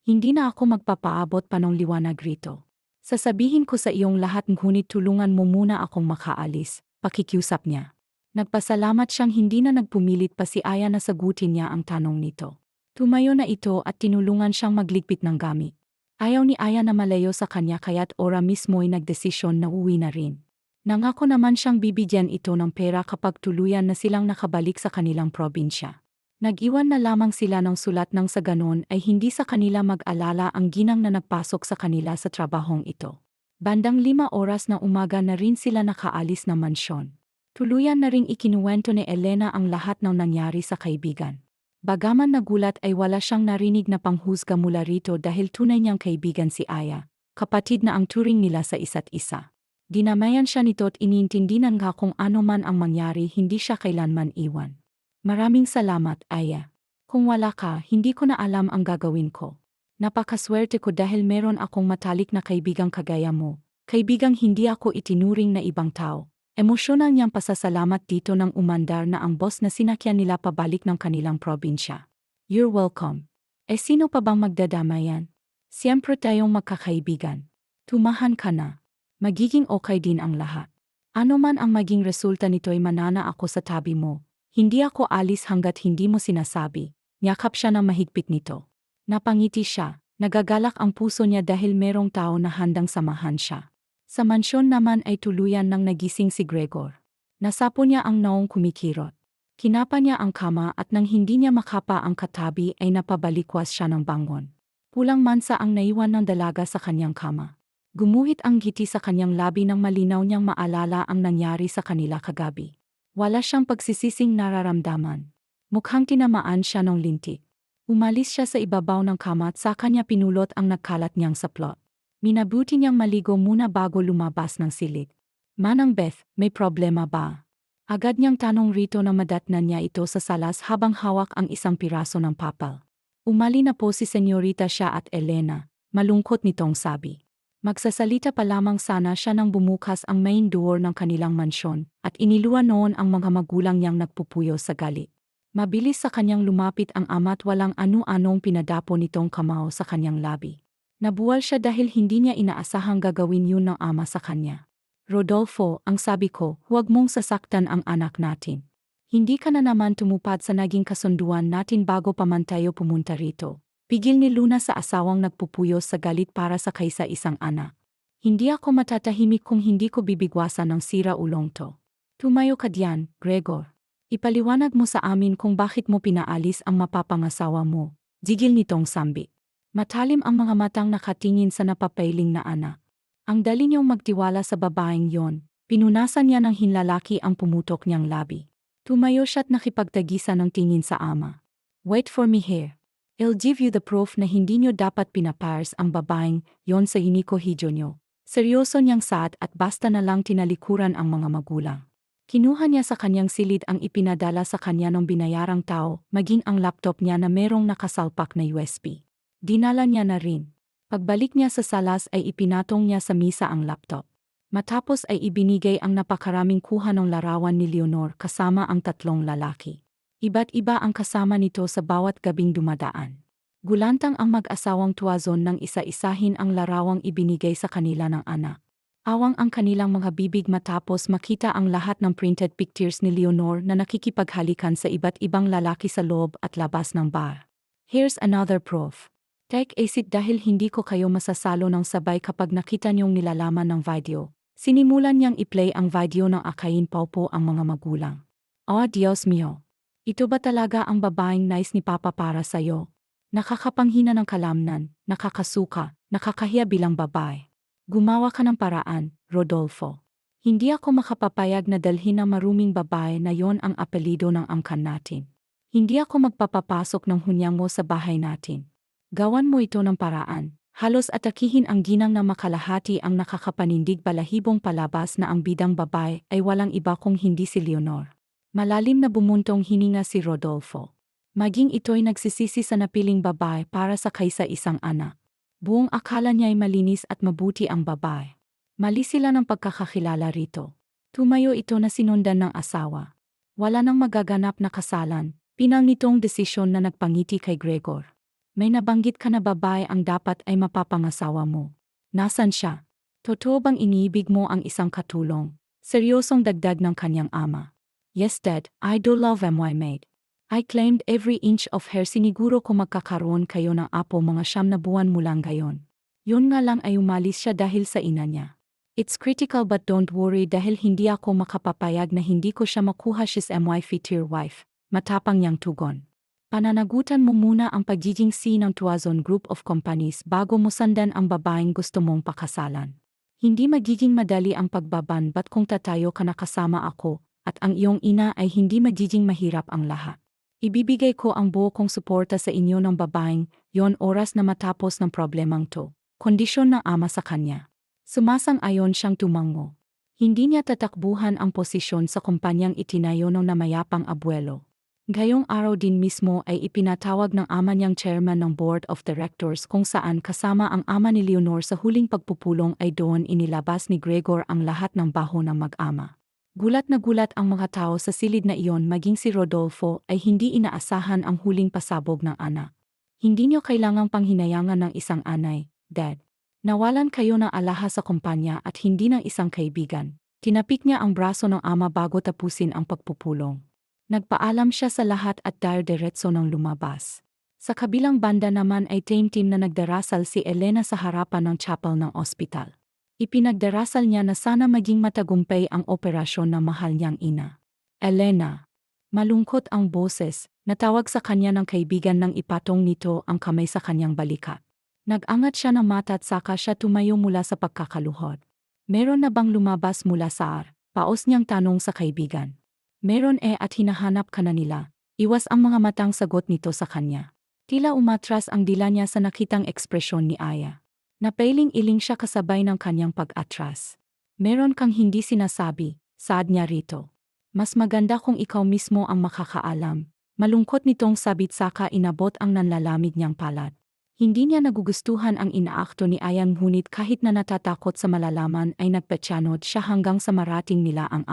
Hindi na ako magpapaabot pa ng liwanag rito. Sasabihin ko sa iyong lahat ngunit tulungan mo muna akong makaalis, pakikiusap niya. Nagpasalamat siyang hindi na nagpumilit pa si Aya na sagutin niya ang tanong nito. Tumayo na ito at tinulungan siyang magligpit ng gamit. Ayaw ni Aya na malayo sa kanya kaya't ora mismo'y nagdesisyon na uwi na rin. Nangako naman siyang bibigyan ito ng pera kapag tuluyan na silang nakabalik sa kanilang probinsya. Nag-iwan na lamang sila ng sulat nang sa ganon ay hindi sa kanila mag-alala ang ginang na nagpasok sa kanila sa trabahong ito. Bandang 5 oras ng umaga na rin sila nakaalis na mansyon. Tuluyan na ring ikinuwento ni Elena ang lahat ng nangyari sa kaibigan. Bagaman nagulat ay wala siyang narinig na panghusga mula rito dahil tunay niyang kaibigan si Aya, kapatid na ang turing nila sa isa't isa. Dinamayan siya nito at iniintindihan nga kung ano man ang mangyari hindi siya kailanman iwan. Maraming salamat, Aya. Kung wala ka, hindi ko na alam ang gagawin ko. Napakaswerte ko dahil meron akong matalik na kaibigang kagaya mo. Kaibigang hindi ako itinuring na ibang tao. Emosyonal niyang pasasalamat dito nang umandar na ang boss na sinakyan nila pabalik ng kanilang probinsya. You're welcome. Sino pa bang magdadamayan? Siyempre tayong magkakaibigan. Tumahan ka na. Magiging okay din ang lahat. Ano man ang maging resulta nito'y manana ako sa tabi mo. Hindi ako alis hanggat hindi mo sinasabi. Yakap siya ng mahigpit nito. Napangiti siya. Nagagalak ang puso niya dahil merong tao na handang samahan siya. Sa mansyon naman ay tuluyan nang nagising si Gregor. Nasapo niya ang naong kumikirot. Kinapa niya ang kama at nang hindi niya makapa ang katabi ay napabalikwas siya ng bangon. Pulang mansa ang naiwan ng dalaga sa kanyang kama. Gumuhit ang ngiti sa kanyang labi nang malinaw niyang maalala ang nangyari sa kanila kagabi. Wala siyang pagsisising nararamdaman. Mukhang tinamaan siya ng lintik. Umalis siya sa ibabaw ng kama at sa kanya pinulot ang nagkalat niyang saplot. Minabuti niyang maligo muna bago lumabas ng silid. Manang Beth, may problema ba? Agad niyang tanong rito na madatnan niya ito sa salas habang hawak ang isang piraso ng papel. Umali na po si Senyorita siya at Elena, malungkot nitong sabi. Magsasalita pa lamang sana siya nang bumukas ang main door ng kanilang mansyon at iniluwan noon ang mga magulang niyang nagpupuyo sa galit. Mabilis sa kanyang lumapit ang ama at walang anu-anong pinadapo nitong kamao sa kanyang labi. Nabuwal siya dahil hindi niya inaasahang gagawin yun ng ama sa kanya. Rodolfo, ang sabi ko, huwag mong sasaktan ang anak natin. Hindi ka na naman tumupad sa naging kasunduan natin bago pa man tayo pumunta rito. Pigil ni Luna sa asawang nagpupuyos sa galit para sa kaisa-isang anak. Hindi ako matatahimik kung hindi ko bibigwasan ng sira-ulong to. Tumayo ka diyan, Gregor. Ipaliwanag mo sa amin kung bakit mo pinaalis ang mapapangasawa mo. Gigil nitong sambit. Matalim ang mga matang nakatingin sa napapailing na anak. Ang dali niyong magtiwala sa babaeng yon. Pinunasan niya ng hinlalaki ang pumutok niyang labi. Tumayo siya't nakipagtagisan ng tingin sa ama. Wait for me here. I'll give you the proof na hindi niyo dapat pinapars ang babaeng yon sa hiniko hidyo niyo. Seryoso niyang saad at basta na lang tinalikuran ang mga magulang. Kinuha niya sa kanyang silid ang ipinadala sa kanya ng binayarang tao, maging ang laptop niya na merong nakasalpak na USB. Dinala niya na rin. Pagbalik niya sa salas ay ipinatong niya sa misa ang laptop. Matapos ay ibinigay ang napakaraming kuha ng larawan ni Leonor kasama ang tatlong lalaki. Iba't iba ang kasama nito sa bawat gabing dumadaan. Gulantang ang mag-asawang tuwazon nang isa-isahin ang larawang ibinigay sa kanila ng anak. Awang ang kanilang mga bibig matapos makita ang lahat ng printed pictures ni Leonor na nakikipaghalikan sa iba't ibang lalaki sa loob at labas ng bar. Here's another proof. Take acid dahil hindi ko kayo masasalo ng sabay kapag nakita niyong nilalaman ng video. Sinimulan niyang i-play ang video ng Akain Paupo ang mga magulang. Oh Dios mio! Ito ba talaga ang babaeng nice ni Papa para sa'yo? Nakakapanghina ng kalamnan, nakakasuka, nakakahiya bilang babae. Gumawa ka ng paraan, Rodolfo. Hindi ako makapapayag na dalhin ang maruming babae na yon ang apelido ng angkan natin. Hindi ako magpapapasok ng hunyang mo sa bahay natin. Gawan mo ito ng paraan. Halos atakihin ang ginang na makalahati ang nakakapanindig balahibong palabas na ang bidang babae ay walang iba kung hindi si Leonor. Malalim na bumuntong hininga si Rodolfo. Maging ito'y nagsisisi sa napiling babae para sa kaisa-isang anak. Buong akala niya'y malinis at mabuti ang babae. Mali sila ng pagkakakilala rito. Tumayo ito na sinundan ng asawa. Wala nang magaganap na kasalan, pinal nitong desisyon na nagpangiti kay Gregor. May nabanggit ka na babae ang dapat ay mapapangasawa mo. Nasaan siya? Totoo bang iniibig mo ang isang katulong? Seryosong dagdag ng kanyang ama. Yes, Dad, I do love my maid. I claimed every inch of her. Siniguro ko magkakaroon kayo ng apo mga 9 na buwan mulang gayon. Yun nga lang ay umalis siya dahil sa ina niya. It's critical but don't worry dahil hindi ako makapapayag na hindi ko siya makuha. She's my future wife. Matapang niyang tugon. Pananagutan mo muna ang pagiging C ng Tuazon Group of Companies bago mo sandan ang babaeng gusto mong pakasalan. Hindi magiging madali ang pagbabanbat kung tatayo ka na kasama ako, at ang iyong ina ay hindi magiging mahirap ang lahat. Ibibigay ko ang buo kong suporta sa inyo ng babaeng, yon oras na matapos ng problemang to. Kondisyon ng ama sa kanya. Sumasang-ayon siyang tumango. Hindi niya tatakbuhan ang posisyon sa kumpanyang itinayo ng namayapang abuelo. Gayong araw din mismo ay ipinatawag ng ama niyang chairman ng board of directors kung saan kasama ang ama ni Leonor sa huling pagpupulong ay doon inilabas ni Gregor ang lahat ng baho ng mag-ama. Gulat na gulat ang mga tao sa silid na iyon maging si Rodolfo ay hindi inaasahan ang huling pasabog ng anak. Hindi niyo kailangang panghinayangan ng isang anay, Dad. Nawalan kayo ng alahas sa kumpanya at hindi ng isang kaibigan. Tinapik niya ang braso ng ama bago tapusin ang pagpupulong. Nagpaalam siya sa lahat at diretso ng lumabas. Sa kabilang banda naman ay team na nagdarasal si Elena sa harapan ng chapel ng ospital. Ipinagdarasal niya na sana maging matagumpay ang operasyon ng mahal niyang ina. Elena. Malungkot ang boses, natawag sa kanya ng kaibigan nang ipatong nito ang kamay sa kanyang balikat. Nag-angat siya ng mata at saka siya tumayo mula sa pagkakaluhod. Meron na bang lumabas mula sa paos niyang tanong sa kaibigan. Meron at hinahanap ka na nila. Iwas ang mga matang sagot nito sa kanya. Tila umatras ang dila niya sa nakitang ekspresyon ni Aya. Napailing-iling siya kasabay ng kanyang pag-atras. Meron kang hindi sinasabi, saad niya rito. Mas maganda kung ikaw mismo ang makakaalam. Malungkot nitong sabit saka inabot ang nanlalamig niyang palad. Hindi niya nagugustuhan ang inaakto ni Aya ngunit kahit na natatakot sa malalaman ay nagpatyanod siya hanggang sa marating nila ang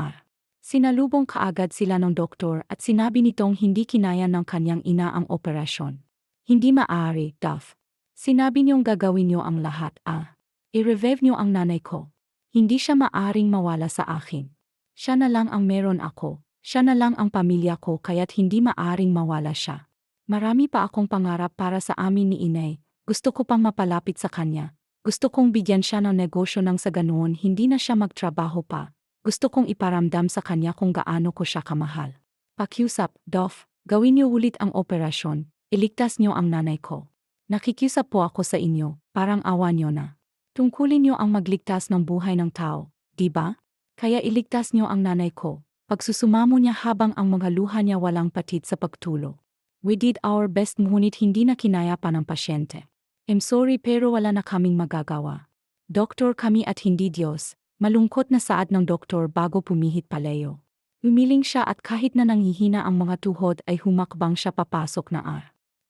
Sinalubong kaagad sila ng doktor at sinabi nitong hindi kinaya ng kanyang ina ang operasyon. Hindi maaari, Duff. Sinabi niyong gagawin niyo ang lahat, I-revive niyo ang nanay ko. Hindi siya maaring mawala sa akin. Siya na lang ang meron ako, siya na lang ang pamilya ko kaya't hindi maaring mawala siya. Marami pa akong pangarap para sa amin ni Inay. Gusto ko pang mapalapit sa kanya. Gusto kong bigyan siya ng negosyo nang sa ganoon hindi na siya magtrabaho pa. Gusto kong iparamdam sa kanya kung gaano ko siya kamahal. Pakiusap, Dof, gawin niyo ulit ang operasyon. Iligtas niyo ang nanay ko. Nakikiusap po ako sa inyo, parang awa niyo na. Tungkulin niyo ang magligtas ng buhay ng tao, di ba? Kaya iligtas niyo ang nanay ko. Pagsusumamo niya habang ang mga luha niya walang patid sa pagtulo. We did our best ngunit hindi na kinaya pa ng pasyente. I'm sorry pero wala na kaming magagawa. Doktor kami at hindi Diyos. Malungkot na saad ng doktor bago pumihit paleo. Umiling siya at kahit na nanghihina ang mga tuhod ay humakbang siya papasok na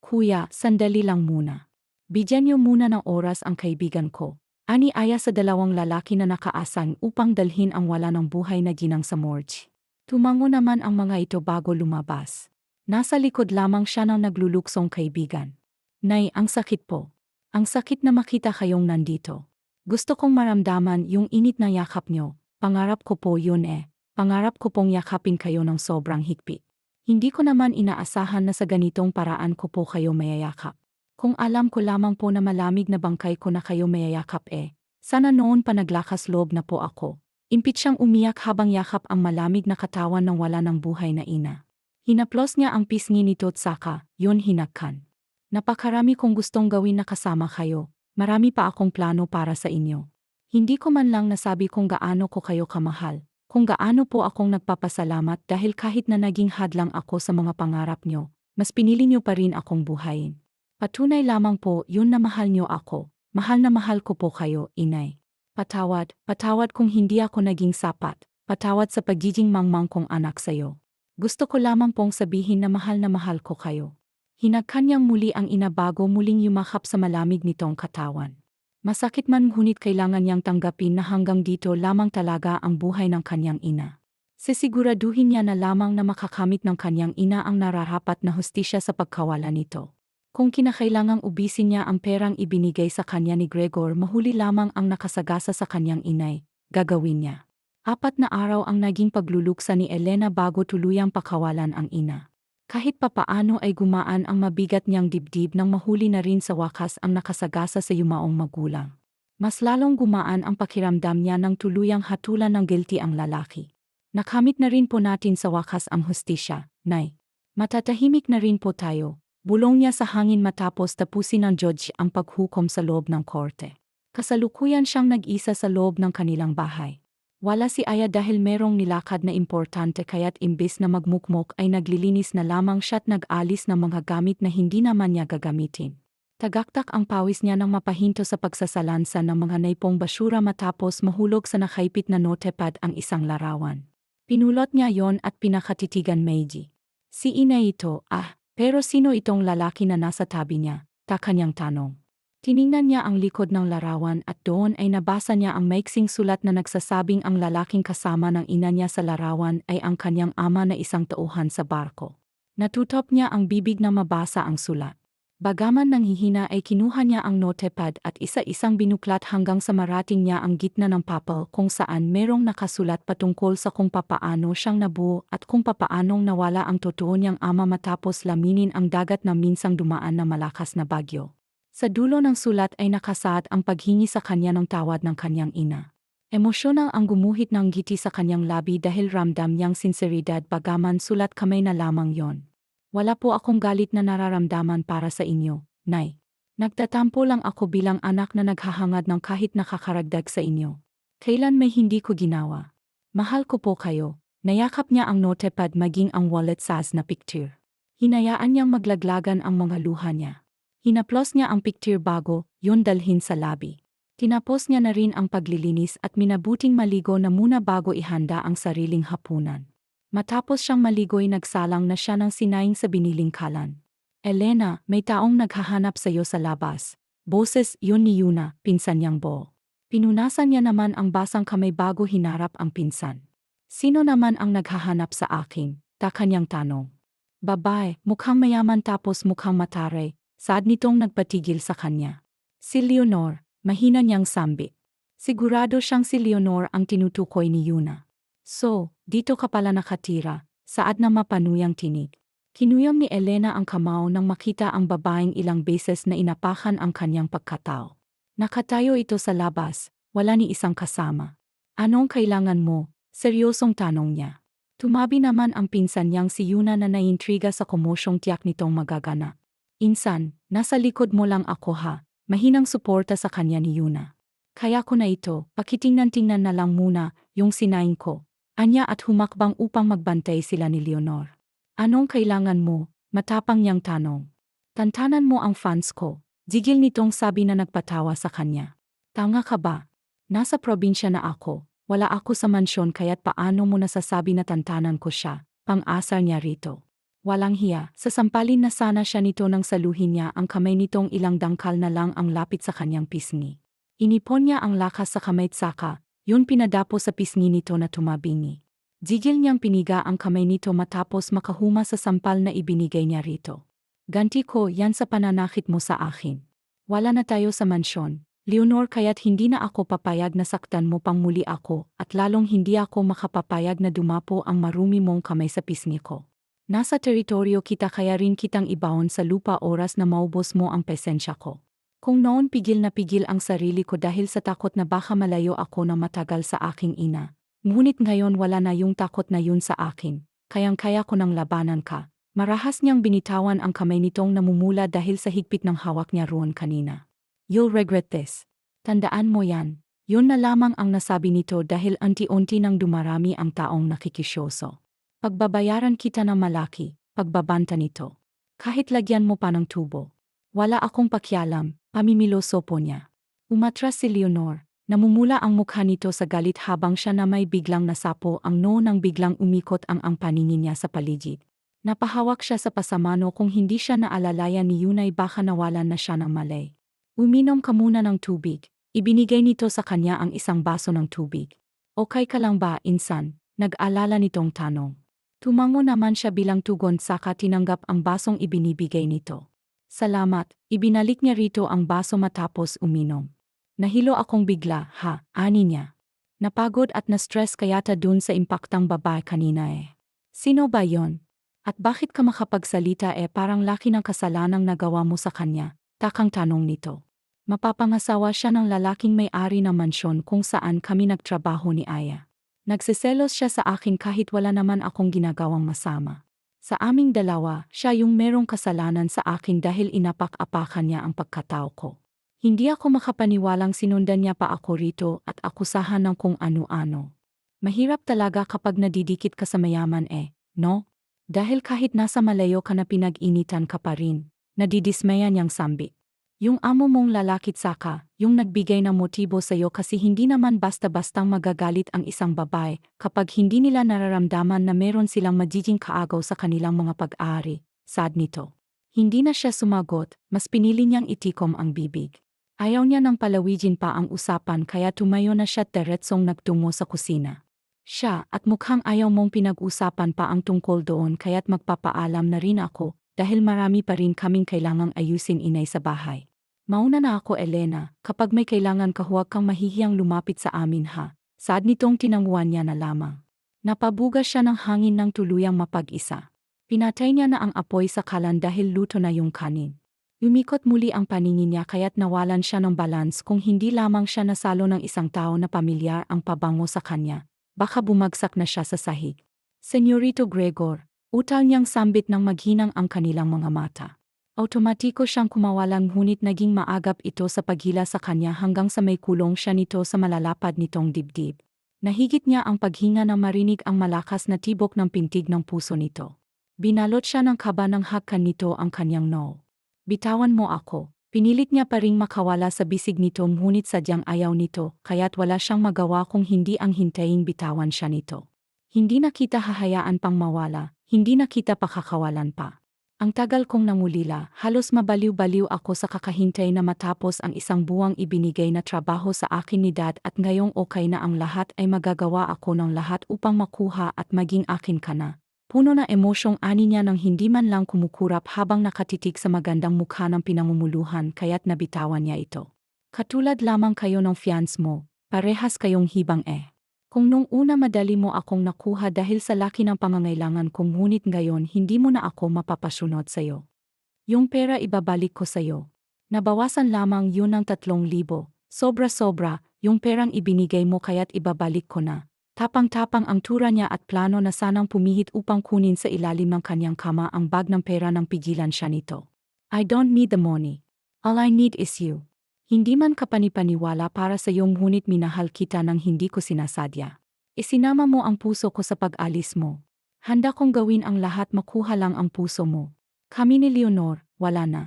Kuya, sandali lang muna. Bigyan niyo muna ng oras ang kaibigan ko. Ani aya sa dalawang lalaki na nakaasang upang dalhin ang wala ng buhay na ginang sa morgue. Tumango naman ang mga ito bago lumabas. Nasa likod lamang siya ng nagluluksong kaibigan. Nay, ang sakit po. Ang sakit na makita kayong nandito. Gusto kong maramdaman yung init na yakap nyo. Pangarap ko po yun eh. Pangarap ko pong yakapin kayo ng sobrang higpit. Hindi ko naman inaasahan na sa ganitong paraan ko po kayo mayayakap. Kung alam ko lamang po na malamig na bangkay ko na kayo mayayakap sana noon pa naglakas loob na po ako. Impit siyang umiyak habang yakap ang malamig na katawan ng wala ng buhay na ina. Hinaplos niya ang pisngi nito at saka, yun hinagkan. Napakarami kong gustong gawin na kasama kayo, marami pa akong plano para sa inyo. Hindi ko man lang nasabi kung gaano ko kayo kamahal, kung gaano po akong nagpapasalamat dahil kahit na naging hadlang ako sa mga pangarap nyo, mas pinili nyo pa rin akong buhayin. Patunay lamang po yun na mahal nyo ako, mahal na mahal ko po kayo, Inay. Patawad kung hindi ako naging sapat, patawad sa pagiging mangmang kong anak sayo. Gusto ko lamang pong sabihin na mahal ko kayo. Hinagkan niyang muli ang ina bago muling yumakap sa malamig nitong katawan. Masakit man ngunit kailangan niyang tanggapin na hanggang dito lamang talaga ang buhay ng kanyang ina. Sisiguraduhin niya na lamang na makakamit ng kanyang ina ang nararapat na hustisya sa pagkawala nito. Kung kinakailangang ubisin niya ang perang ibinigay sa kanya ni Gregor mahuli lamang ang nakasagasa sa kanyang inay, gagawin niya. 4 na araw ang naging pagluluksa ni Elena bago tuluyang pakawalan ang ina. Kahit papaano ay gumaan ang mabigat niyang dibdib nang mahuli na rin sa wakas ang nakasagasa sa yumaong magulang. Mas lalong gumaan ang pakiramdam niya nang tuluyang hatulan ng guilty ang lalaki. Nakamit na rin po natin sa wakas ang hustisya, Nay. Matatahimik na rin po tayo, bulong niya sa hangin matapos tapusin ng judge ang paghukom sa loob ng korte. Kasalukuyan siyang nag-isa sa loob ng kanilang bahay. Wala si Aya dahil merong nilakad na importante kaya't imbes na magmukmok ay naglilinis na lamang siya't nag-alis ng mga gamit na hindi naman niya gagamitin. Tagaktak ang pawis niya nang mapahinto sa pagsasalansa ng mga naipong basura matapos mahulog sa nakaipit na notepad ang isang larawan. Pinulot niya yon at pinakatitigan Meiji. Si ina ito, pero sino itong lalaki na nasa tabi niya? Kanyang tanong. Tiningnan niya ang likod ng larawan at doon ay nabasa niya ang maiksing sulat na nagsasabing ang lalaking kasama ng ina niya sa larawan ay ang kanyang ama na isang tauhan sa barko. Natutop niya ang bibig na mabasa ang sulat. Bagaman nanghihina ay kinuha niya ang notepad at isa-isang binuklat hanggang sa marating niya ang gitna ng papel kung saan merong nakasulat patungkol sa kung papaano siyang nabuo at kung papaanong nawala ang totoo niyang ama matapos laminin ang dagat na minsang dumaan na malakas na bagyo. Sa dulo ng sulat ay nakasaad ang paghingi sa kanya ng tawad ng kanyang ina. Emosyonal ang gumuhit ng ngiti sa kanyang labi dahil ramdam niyang sinseridad bagaman sulat kamay na lamang yon. Wala po akong galit na nararamdaman para sa inyo, Nay. Nagtatampo lang ako bilang anak na naghahangad ng kahit nakakaragdag sa inyo. Kailan may hindi ko ginawa? Mahal ko po kayo. Nayakap niya ang notepad maging ang wallet size na picture. Hinayaan niyang maglaglagan ang mga luha niya. Hinaplos niya ang picture bago, yun dalhin sa labi. Tinapos niya na rin ang paglilinis at minabuting maligo na muna bago ihanda ang sariling hapunan. Matapos siyang maligo'y nagsalang na siya ng sinaing sa biniling kalan. Elena, may taong naghahanap sa iyo sa labas. Boses yun ni Yuna, pinsan niyang Bo. Pinunasan niya naman ang basang kamay bago hinarap ang pinsan. Sino naman ang naghahanap sa akin? Kanyang tanong. Babae, mukhang mayaman tapos mukhang mataray. Saad nitong nagpatigil sa kanya. Si Leonor, mahina niyang sambit. Sigurado siyang si Leonor ang tinutukoy ni Yuna. So, dito ka pala nakatira, saad na mapanuyang tinig. Kinuyom ni Elena ang kamao nang makita ang babaeng ilang beses na inapakan ang kanyang pagkatao. Nakatayo ito sa labas, wala ni isang kasama. Anong kailangan mo? Seryosong tanong niya. Tumabi naman ang pinsan niyang si Yuna na naiintriga sa komosyong tiyak nitong magaganap. Insan, nasa likod mo lang ako ha, mahinang suporta sa kanya ni Yuna. Kaya ko na ito, pakitingnan-tingnan na lang muna, yung sinaing ko. Anya at humakbang upang magbantay sila ni Leonor. Anong kailangan mo? Matapang niyang tanong. Tantanan mo ang fans ko. Jigil nitong sabi na nagpatawa sa kanya. Tanga ka ba? Nasa probinsya na ako. Wala ako sa mansyon kaya't paano mo nasasabi na tantanan ko siya? Pang-asar niya rito. Walang hiya, sasampalin na sana siya nito nang saluhin niya ang kamay nitong ilang dangkal na lang ang lapit sa kanyang pisngi. Inipon niya ang lakas sa kamay tsaka, yun pinadapo sa pisngi nito na tumabingi. Jigil niyang piniga ang kamay nito matapos makahuma sa sampal na ibinigay niya rito. Ganti ko yan sa pananakit mo sa akin. Wala na tayo sa mansyon, Leonor, kaya't hindi na ako papayag na saktan mo pang muli ako at lalong hindi ako makapapayag na dumapo ang marumi mong kamay sa pisngi ko. Nasa teritoryo kita kaya rin kitang ibawon sa lupa oras na maubos mo ang presensya ko. Kung noon pigil na pigil ang sarili ko dahil sa takot na baka malayo ako na matagal sa aking ina. Ngunit ngayon wala na yung takot na yun sa akin, kayang-kaya ko nang labanan ka. Marahas niyang binitawan ang kamay nitong namumula dahil sa higpit ng hawak niya roon kanina. You'll regret this. Tandaan mo yan. Yun na lamang ang nasabi nito dahil unti-unti nang dumarami ang taong nakikisyoso. Pagbabayaran kita ng malaki, pagbabanta nito. Kahit lagyan mo pa ng tubo. Wala akong pakialam, pamimilosopo niya. Umatras si Leonor. Namumula ang mukha nito sa galit habang siya na may biglang nasapo ang noo nang biglang umikot ang paningin niya sa paligid. Napahawak siya sa pasamano kung hindi siya naalalayan ni Yunay baka nawalan na siya ng malay. Uminom ka muna ng tubig. Ibinigay nito sa kanya ang isang baso ng tubig. Okay ka lang ba, insan? Nag-alala nitong tanong. Tumango naman siya bilang tugon saka tinanggap ang basong ibinibigay nito. Salamat, ibinalik niya rito ang baso matapos uminom. Nahilo akong bigla, ha, ani niya. Napagod at na-stress kayata dun sa impaktang babae kanina eh. Sino ba yon? At bakit ka makapagsalita parang laki ng kasalanang nagawa mo sa kanya? Takang tanong nito. Mapapangasawa siya ng lalaking may-ari ng mansyon kung saan kami nagtrabaho ni Aya. Nagsiselos siya sa akin kahit wala naman akong ginagawang masama. Sa aming dalawa, siya yung merong kasalanan sa akin dahil inapak-apakan niya ang pagkatao ko. Hindi ako makapaniwalang sinundan niya pa ako rito at akusahan ng kung ano-ano. Mahirap talaga kapag nadidikit ka sa mayaman no? Dahil kahit nasa malayo ka na pinag-initan ka pa rin, nadidismaya niyang sambi. Yung amo mong lalakit saka, yung nagbigay ng motibo sa'yo kasi hindi naman basta-bastang magagalit ang isang babae kapag hindi nila nararamdaman na meron silang magiging kaagaw sa kanilang mga pag-aari, sad nito. Hindi na siya sumagot, mas pinili niyang itikom ang bibig. Ayaw niya nang palawijin pa ang usapan kaya tumayo na siya diretsong nagtungo sa kusina. Siya at mukhang ayaw mong pinag-usapan pa ang tungkol doon kaya't magpapaalam na rin ako dahil marami pa rin kaming kailangang ayusin inay sa bahay. Mauna na ako Elena, kapag may kailangan ka huwag kang mahihiyang lumapit sa amin ha. Sad nitong tinanguan niya na lamang. Napabuga siya ng hangin ng tuluyang mapag-isa. Pinatay niya na ang apoy sa kalan dahil luto na yung kanin. Umikot muli ang paningin niya kaya't nawalan siya ng balance kung hindi lamang siya nasalo ng isang tao na pamilyar ang pabango sa kanya. Baka bumagsak na siya sa sahig. Senyorito Gregor, utal niyang sambit ng maghinang ang kanilang mga mata. Automatiko siyang kumawalan ngunit naging maagap ito sa paghila sa kanya hanggang sa may kulong siya nito sa malalapad nitong dibdib. Nahigit niya ang paghinga na marinig ang malakas na tibok ng pintig ng puso nito. Binalot siya ng kaba ng hakkan nito ang kanyang noo. Bitawan mo ako. Pinilit niya pa ring makawala sa bisig nito ngunit sadyang ayaw nito kaya't wala siyang magawa kung hindi ang hintayin bitawan siya nito. Hindi na kita hahayaan pang mawala, hindi na kita pakakawalan pa. Ang tagal kong nangulila, halos mabaliw-baliw ako sa kakahintay na matapos ang isang buwang ibinigay na trabaho sa akin ni Dad at ngayong okay na ang lahat ay magagawa ako ng lahat upang makuha at maging akin ka na. Puno na emosyong ani niya nang hindi man lang kumukurap habang nakatitig sa magandang mukha ng pinamumuluhan kaya't nabitawan niya ito. Katulad lamang kayo ng fiance mo, parehas kayong hibang Kung nung una madali mo akong nakuha dahil sa laki ng pangangailangan ko ngunit ngayon hindi mo na ako mapapasunod sa'yo. Yung pera ibabalik ko sa'yo. Nabawasan lamang yun ng 3,000. Sobra-sobra, yung perang ibinigay mo kaya't ibabalik ko na. Tapang-tapang ang tura niya at plano na sanang pumihit upang kunin sa ilalim ng kanyang kama ang bag ng pera nang pigilan siya nito. I don't need the money. All I need is you. Hindi man kapanipaniwala para sa iyong ngunit minahal kita nang hindi ko sinasadya. Isinama mo ang puso ko sa pag-alis mo. Handa kong gawin ang lahat makuha lang ang puso mo. Kami ni Leonor, wala na.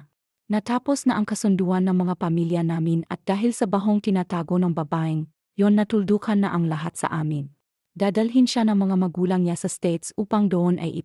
Natapos na ang kasunduan ng mga pamilya namin at dahil sa bahong tinatago ng babaeng, yon natuldukan na ang lahat sa amin. Dadalhin siya ng mga magulang niya sa States upang doon ay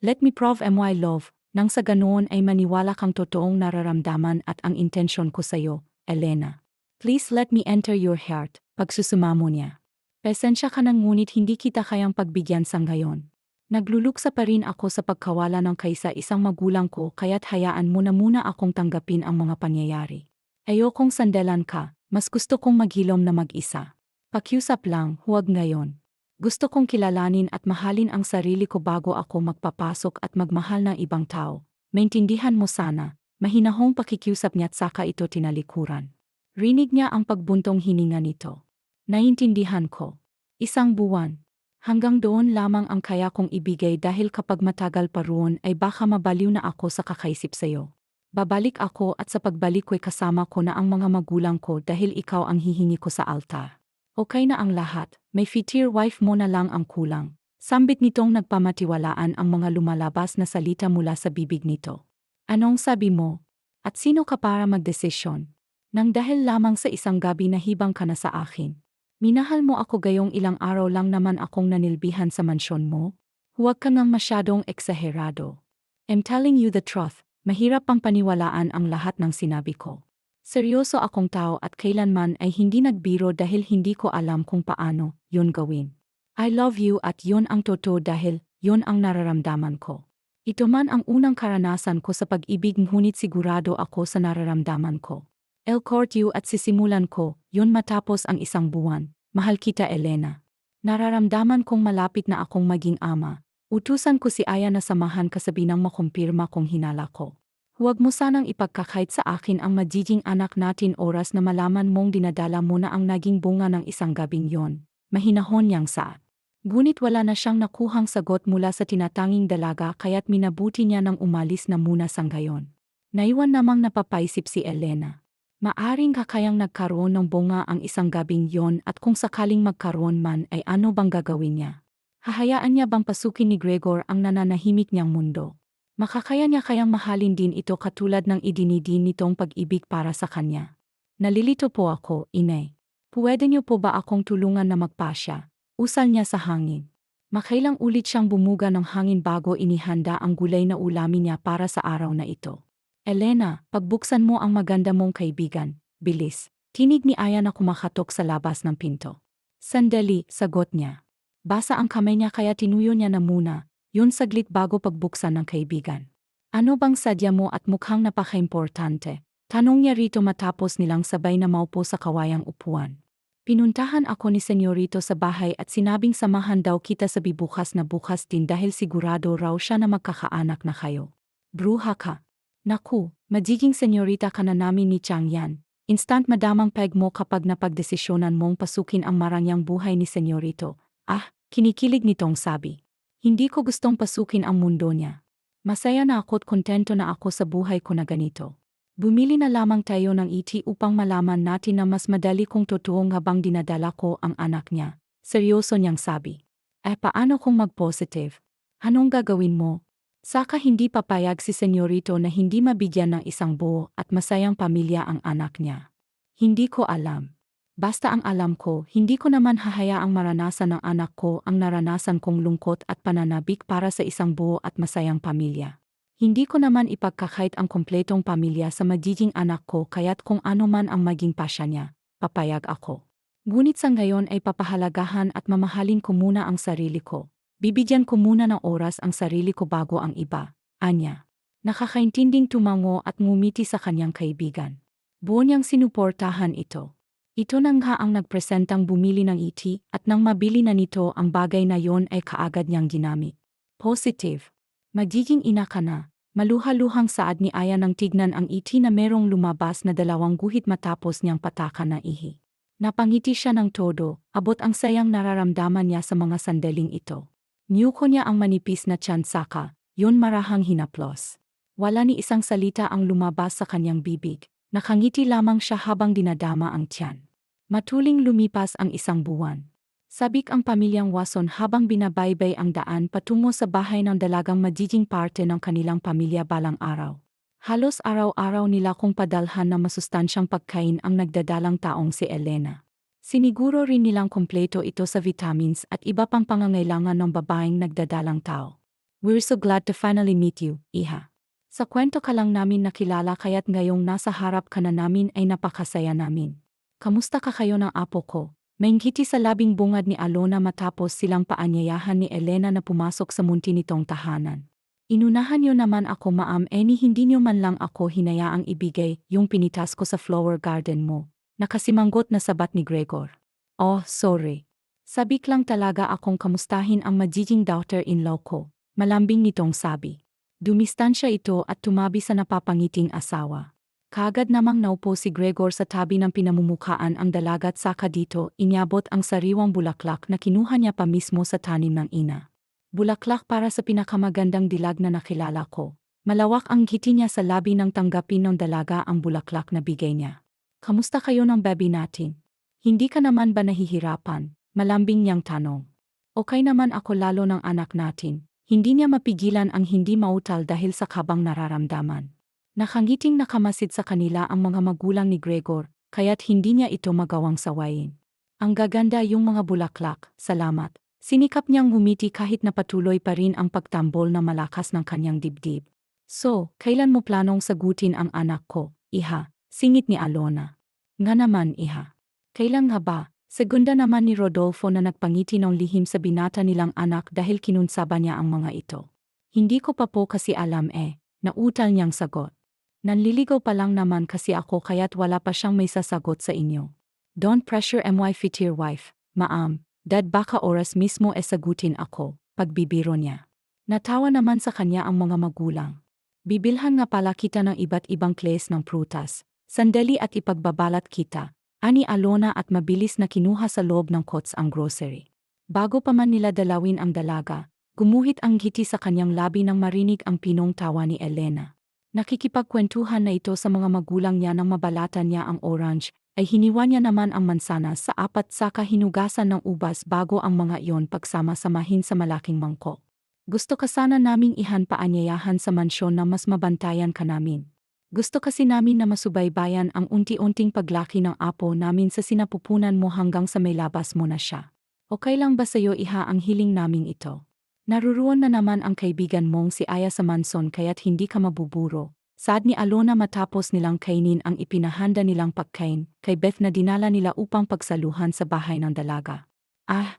let me prove my love, nang sa ganoon ay maniwala kang totoong nararamdaman at ang intensyon ko sa'yo, Elena. Please let me enter your heart, pagsusumamo niya. Pasensya ka nang ngunit hindi kita kayang pagbigyan sa ngayon. Nagluluksa pa rin ako sa pagkawala ng kaisa-isang magulang ko kaya't hayaan mo na muna akong tanggapin ang mga pangyayari. Ayokong sandalan ka, mas gusto kong maghilom na mag-isa. Pakiusap lang, huwag ngayon. Gusto kong kilalanin at mahalin ang sarili ko bago ako magpapasok at magmahal ng ibang tao. Maintindihan mo sana. Mahinahong pakikiusap niya't saka ito tinalikuran. Rinig niya ang pagbuntong hininga nito. Naintindihan ko. 1 buwan. Hanggang doon lamang ang kaya kong ibigay dahil kapag matagal pa roon ay baka mabaliw na ako sa kakaisip sa'yo. Babalik ako at sa pagbalik ko'y kasama ko na ang mga magulang ko dahil ikaw ang hihingi ko sa altar. Okay na ang lahat, may future wife mo na lang ang kulang. Sambit nitong nagpamatiwalaan ang mga lumalabas na salita mula sa bibig nito. Anong sabi mo? At sino ka para magdesisyon? Nang dahil lamang sa isang gabi nahibang ka na sa akin. Minahal mo ako gayong ilang araw lang naman akong nanilbihan sa mansyon mo? Huwag ka ngang masyadong eksaherado. I'm telling you the truth, mahirap pang paniwalaan ang lahat ng sinabi ko. Seryoso akong tao at kailanman ay hindi nagbiro dahil hindi ko alam kung paano yun gawin. I love you at yun ang totoo dahil yun ang nararamdaman ko. Ito man ang unang karanasan ko sa pag-ibig ngunit sigurado ako sa nararamdaman ko. El court you at sisimulan ko, yun matapos ang 1 buwan. Mahal kita Elena. Nararamdaman kong malapit na akong maging ama. Utusan ko si Aya na samahan ka sa binang makumpirma kong hinala ko. Huwag mo sanang ipagkakait sa akin ang magiging anak natin oras na malaman mong dinadala mo na ang naging bunga ng isang gabing yon. Mahinahon niyang saad. Ngunit wala na siyang nakuhang sagot mula sa tinatanging dalaga kaya't minabuti niya nang umalis na muna sa ngayon. Naiwan namang napapaisip si Elena. Maaring kakayang nagkaroon ng bunga ang isang gabing yon at kung sakaling magkaroon man ay ano bang gagawin niya? Hahayaan niya bang pasukin ni Gregor ang nananahimik niyang mundo? Makakaya niya kayang mahalin din ito katulad ng idinidin nitong pag-ibig para sa kanya? Nalilito po ako, Inay. Pwede niyo po ba akong tulungan na magpasya? Usal niya sa hangin. Makailang ulit siyang bumuga ng hangin bago inihanda ang gulay na ulamin niya para sa araw na ito. Elena, pagbuksan mo ang maganda mong kaibigan. Bilis. Tinig ni Aya na kumakatok sa labas ng pinto. Sandali, sagot niya. Basa ang kamay niya kaya tinuyo niya na muna. Yun saglit bago pagbuksan ng kaibigan. Ano bang sadya mo at mukhang napaka-importante? Tanong niya rito matapos nilang sabay na maupo sa kawayang upuan. Pinuntahan ako ni Senyorito sa bahay at sinabing samahan daw kita sa bibukas na bukas din dahil sigurado raw siya na magkakaanak na kayo. Bruha ka. Naku, magiging senyorita ka na namin ni Chang Yan. Instant madamang peg mo kapag napagdesisyonan mong pasukin ang marangyang buhay ni Senyorito. Ah, kinikilig nitong sabi. Hindi ko gustong pasukin ang mundo niya. Masaya na ako't kontento na ako sa buhay ko na ganito. Bumili na lamang tayo ng iti upang malaman natin na mas madali kong totoong habang dinadala ko ang anak niya. Seryoso niyang sabi. Paano kung mag-positive? Anong gagawin mo? Saka hindi papayag si Senyorito na hindi mabigyan ng isang buo at masayang pamilya ang anak niya. Hindi ko alam. Basta ang alam ko, hindi ko naman hahayaang maranasan ng anak ko ang naranasan kong lungkot at pananabik para sa isang buo at masayang pamilya. Hindi ko naman ipagkakait ang kompletong pamilya sa magiging anak ko kaya't kung ano man ang maging pasya niya, papayag ako. Ngunit sa ngayon ay papahalagahan at mamahalin ko muna ang sarili ko. Bibigyan ko muna ng oras ang sarili ko bago ang iba, Anya. Nakakaintinding tumango at ngumiti sa kanyang kaibigan. Buo niyang sinuportahan ito. Ito na nga ang nagpresentang bumili ng iti at nang mabili na nito ang bagay na yon ay kaagad niyang ginamit. Positive. Magiging ina ka na. Maluha-luhang saad ni Aya nang tignan ang iti na merong lumabas na 2 guhit matapos niyang patakan na ihi. Napangiti siya ng todo, abot ang sayang nararamdaman niya sa mga sandaling ito. Niyuko niya ang manipis na tiyan saka, yun marahang hinaplos. Wala ni isang salita ang lumabas sa kanyang bibig, nakangiti lamang siya habang dinadama ang tiyan. Matuling lumipas ang 1 buwan. Sabik ang pamilyang Watson habang binabaybay ang daan patungo sa bahay ng dalagang magiging parte ng kanilang pamilya balang araw. Halos araw-araw nila kung padalhan na masustansyang pagkain ang nagdadalang taong si Elena. Siniguro rin nilang kompleto ito sa vitamins at iba pang pangangailangan ng babaeng nagdadalang tao. We're so glad to finally meet you, Iha. Sa kwento ka lang namin nakilala kaya't ngayong nasa harap ka na namin ay napakasaya namin. Kamusta ka kayo ng apo ko? May ngiti sa labing bungad ni Alona matapos silang paanyayahan ni Elena na pumasok sa munti nitong tahanan. Inunahan niyo naman ako Ma'am Eni hindi niyo man lang ako hinayaang ibigay yung pinitas ko sa flower garden mo. Nakasimanggot na sabat ni Gregor. Oh, sorry. Sabik lang talaga akong kamustahin ang magiging daughter-in-law ko. Malambing nitong sabi. Dumistansya ito at tumabi sa napapangiting asawa. Kaagad namang naupo si Gregor sa tabi ng pinamumukhaan ang dalaga at saka dito inyabot ang sariwang bulaklak na kinuha niya pa mismo sa tanim ng ina. Bulaklak para sa pinakamagandang dilag na nakilala ko. Malawak ang ngiti niya sa labi nang tanggapin ng dalaga ang bulaklak na bigay niya. Kamusta kayo ng baby natin? Hindi ka naman ba nahihirapan? Malambing niyang tanong. Okay naman ako lalo ng anak natin. Hindi niya mapigilan ang hindi mautal dahil sa kabang nararamdaman. Nakangiting nakamasid sa kanila ang mga magulang ni Gregor, kaya't hindi niya ito magawang sawayin. Ang gaganda yung mga bulaklak, salamat. Sinikap niyang ngumiti kahit na patuloy pa rin ang pagtambol na malakas ng kanyang dibdib. So, kailan mo planong sagutin ang anak ko, Iha? Singit ni Alona. Nga naman, Iha. Kailan nga ba? Segunda naman ni Rodolfo na nagpangiti ng lihim sa binata nilang anak dahil kinunsaba niya ang mga ito. Hindi ko pa po kasi alam nautal niyang sagot. Nanliligaw pa lang naman kasi ako kaya't wala pa siyang may sasagot sa inyo. Don't pressure my future wife, Ma'am. Dad baka oras mismo sagutin ako, pagbibiro niya. Natawa naman sa kanya ang mga magulang. Bibilhan nga pala kita ng iba't ibang klase ng prutas. Sandali at ipagbabalat kita, ani Alona at mabilis na kinuha sa loob ng kots ang grocery. Bago pa man nila dalawin ang dalaga, gumuhit ang ngiti sa kanyang labi nang marinig ang pinong tawa ni Elena. Nakikipagkwentuhan na ito sa mga magulang niya nang mabalatan niya ang orange, ay hiniwa niya naman ang mansanas sa 4 saka hinugasan ng ubas bago ang mga iyon pagsama-samahin sa malaking mangkok. Gusto ka sana naming paanyayahan sa mansyon na mas mabantayan ka namin. Gusto kasi namin na masubaybayan ang unti-unting paglaki ng apo namin sa sinapupunan mo hanggang sa may labas mo na siya. Okay lang ba sa'yo Iha ang hiling naming ito? Naruruan na naman ang kaibigan mong si Aya sa manson kaya't hindi ka mabuburo. Saad ni Alona matapos nilang kainin ang ipinahanda nilang pagkain kay Beth na dinala nila upang pagsaluhan sa bahay ng dalaga.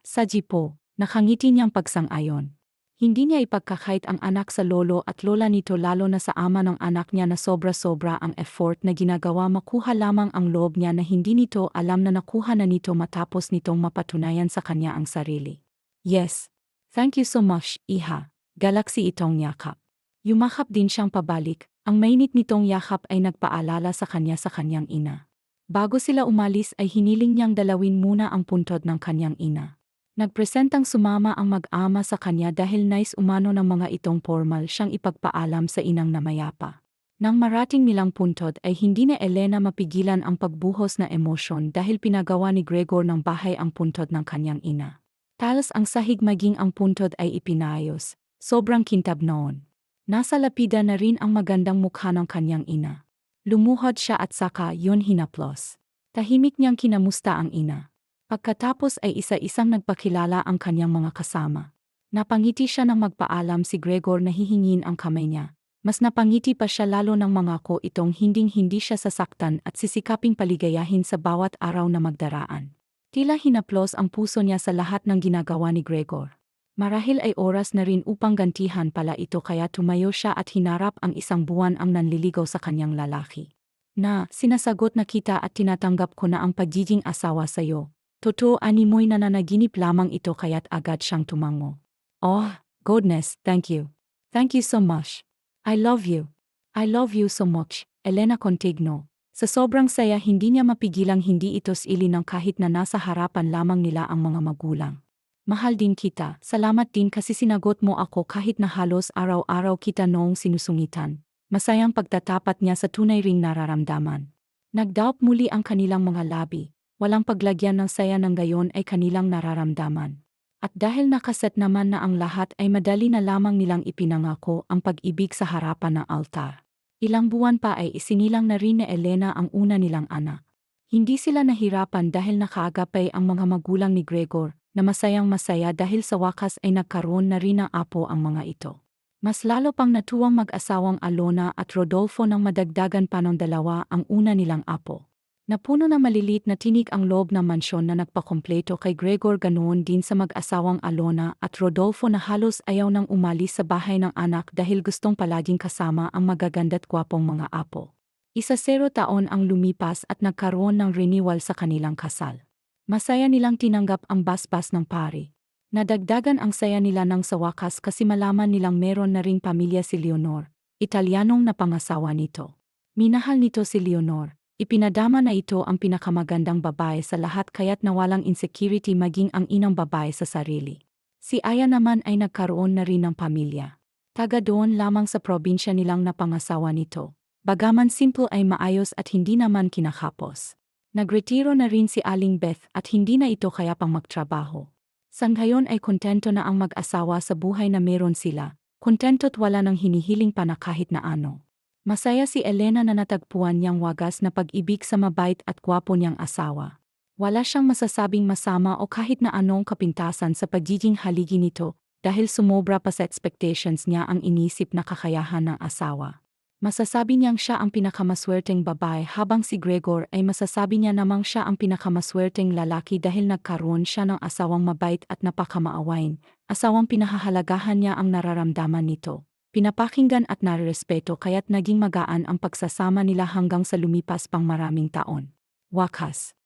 Saji po, nakangiti niyang pagsang-ayon. Hindi niya ipagkakait ang anak sa lolo at lola nito lalo na sa ama ng anak niya na sobra-sobra ang effort na ginagawa makuha lamang ang loob niya na hindi nito alam na nakuha na nito matapos nitong mapatunayan sa kanya ang sarili. Yes. Thank you so much, Iha. Galaxy itong yakap. Yumakap din siyang pabalik. Ang mainit nitong yakap ay nagpaalala sa kanyang ina. Bago sila umalis ay hiniling niyang dalawin muna ang puntod ng kanyang ina. Nagpresentang sumama ang mag-ama sa kanya dahil nais umano ng mga itong formal siyang ipagpaalam sa inang na mayapa. Nang marating nilang puntod ay hindi na Elena mapigilan ang pagbuhos na emosyon dahil pinagawa ni Gregor ng bahay ang puntod ng kanyang ina. Talos ang sahig maging ang puntod ay ipinayos. Sobrang kintab noon. Nasa lapida na rin ang magandang mukha ng kanyang ina. Lumuhod siya at saka yun hinaplos. Tahimik niyang kinamusta ang ina. Pagkatapos ay isa-isang nagpakilala ang kanyang mga kasama. Napangiti siya nang magpaalam si Gregor na hihingin ang kamay niya. Mas napangiti pa siya lalo nang mangako itong hinding-hindi siya sasaktan at sisikaping paligayahin sa bawat araw na magdaraan. Tila hinaplos ang puso niya sa lahat ng ginagawa ni Gregor. Marahil ay oras na rin upang gantihan pala ito kaya tumayo siya at hinarap ang 1 buwan ang nanliligaw sa kanyang lalaki. Na, sinasagot na kita at tinatanggap ko na ang pagiging asawa sa'yo. Totoo animoy nananaginip lamang ito kaya't agad siyang tumango. Oh, goodness, thank you. Thank you so much. I love you. I love you so much, Elena Contigno. Sa sobrang saya hindi niya mapigilang hindi ito silin ng kahit na nasa harapan lamang nila ang mga magulang. Mahal din kita, salamat din kasi sinagot mo ako kahit na halos araw-araw kita noong sinusungitan. Masayang pagtatapat niya sa tunay ring nararamdaman. Nagdaop muli ang kanilang mga labi, walang paglagyan ng saya ng gayon ay kanilang nararamdaman. At dahil nakaset naman na ang lahat ay madali na lamang nilang ipinangako ang pag-ibig sa harapan ng altar. Ilang buwan pa ay isinilang na rin ni Elena ang una nilang anak. Hindi sila nahirapan dahil nakaagapay ang mga magulang ni Gregor, na masayang-masaya dahil sa wakas ay nagkaroon na rin ng apo ang mga ito. Mas lalo pang natuwang mag-asawang Alona at Rodolfo nang madagdagan pa ng dalawa ang una nilang apo. Napuno na malilit na tinig ang loob ng mansyon na nagpakompleto kay Gregor, ganoon din sa mag-asawang Alona at Rodolfo na halos ayaw nang umalis sa bahay ng anak dahil gustong palaging kasama ang magaganda't gwapong mga apo. 10 taon ang lumipas at nagkaroon ng renewal sa kanilang kasal. Masaya nilang tinanggap ang basbas ng pari. Nadagdagan ang saya nila nang sa wakas kasi malaman nilang meron na ring pamilya si Leonor, Italianong napangasawa nito. Minahal nito si Leonor, ipinadama na ito ang pinakamagandang babae sa lahat kaya't nawalang insecurity maging ang inang babae sa sarili. Si Aya naman ay nagkaroon na rin ng pamilya. Taga doon lamang sa probinsya nilang napangasawa nito. Bagaman simple ay maayos at hindi naman kinakapos. Nagretiro na rin si Aling Beth at hindi na ito kaya pang magtrabaho. Sa ngayon ay kontento na ang mag-asawa sa buhay na meron sila, kontento't wala nang hinihiling pa na kahit na ano. Masaya si Elena na natagpuan niyang wagas na pag-ibig sa mabait at gwapo niyang asawa. Wala siyang masasabing masama o kahit na anong kapintasan sa pagiging haligi nito dahil sumobra pa sa expectations niya ang inisip na kakayahan ng asawa. Masasabi niyang siya ang pinakamaswerteng babae habang si Gregor ay masasabi niya namang siya ang pinakamaswerteng lalaki dahil nagkaroon siya ng asawang mabait at napakamaawain, asawang pinahahalagahan niya ang nararamdaman nito. Pinapakinggan at narerespeto kaya't naging magaan ang pagsasama nila hanggang sa lumipas pang maraming taon. Wakas.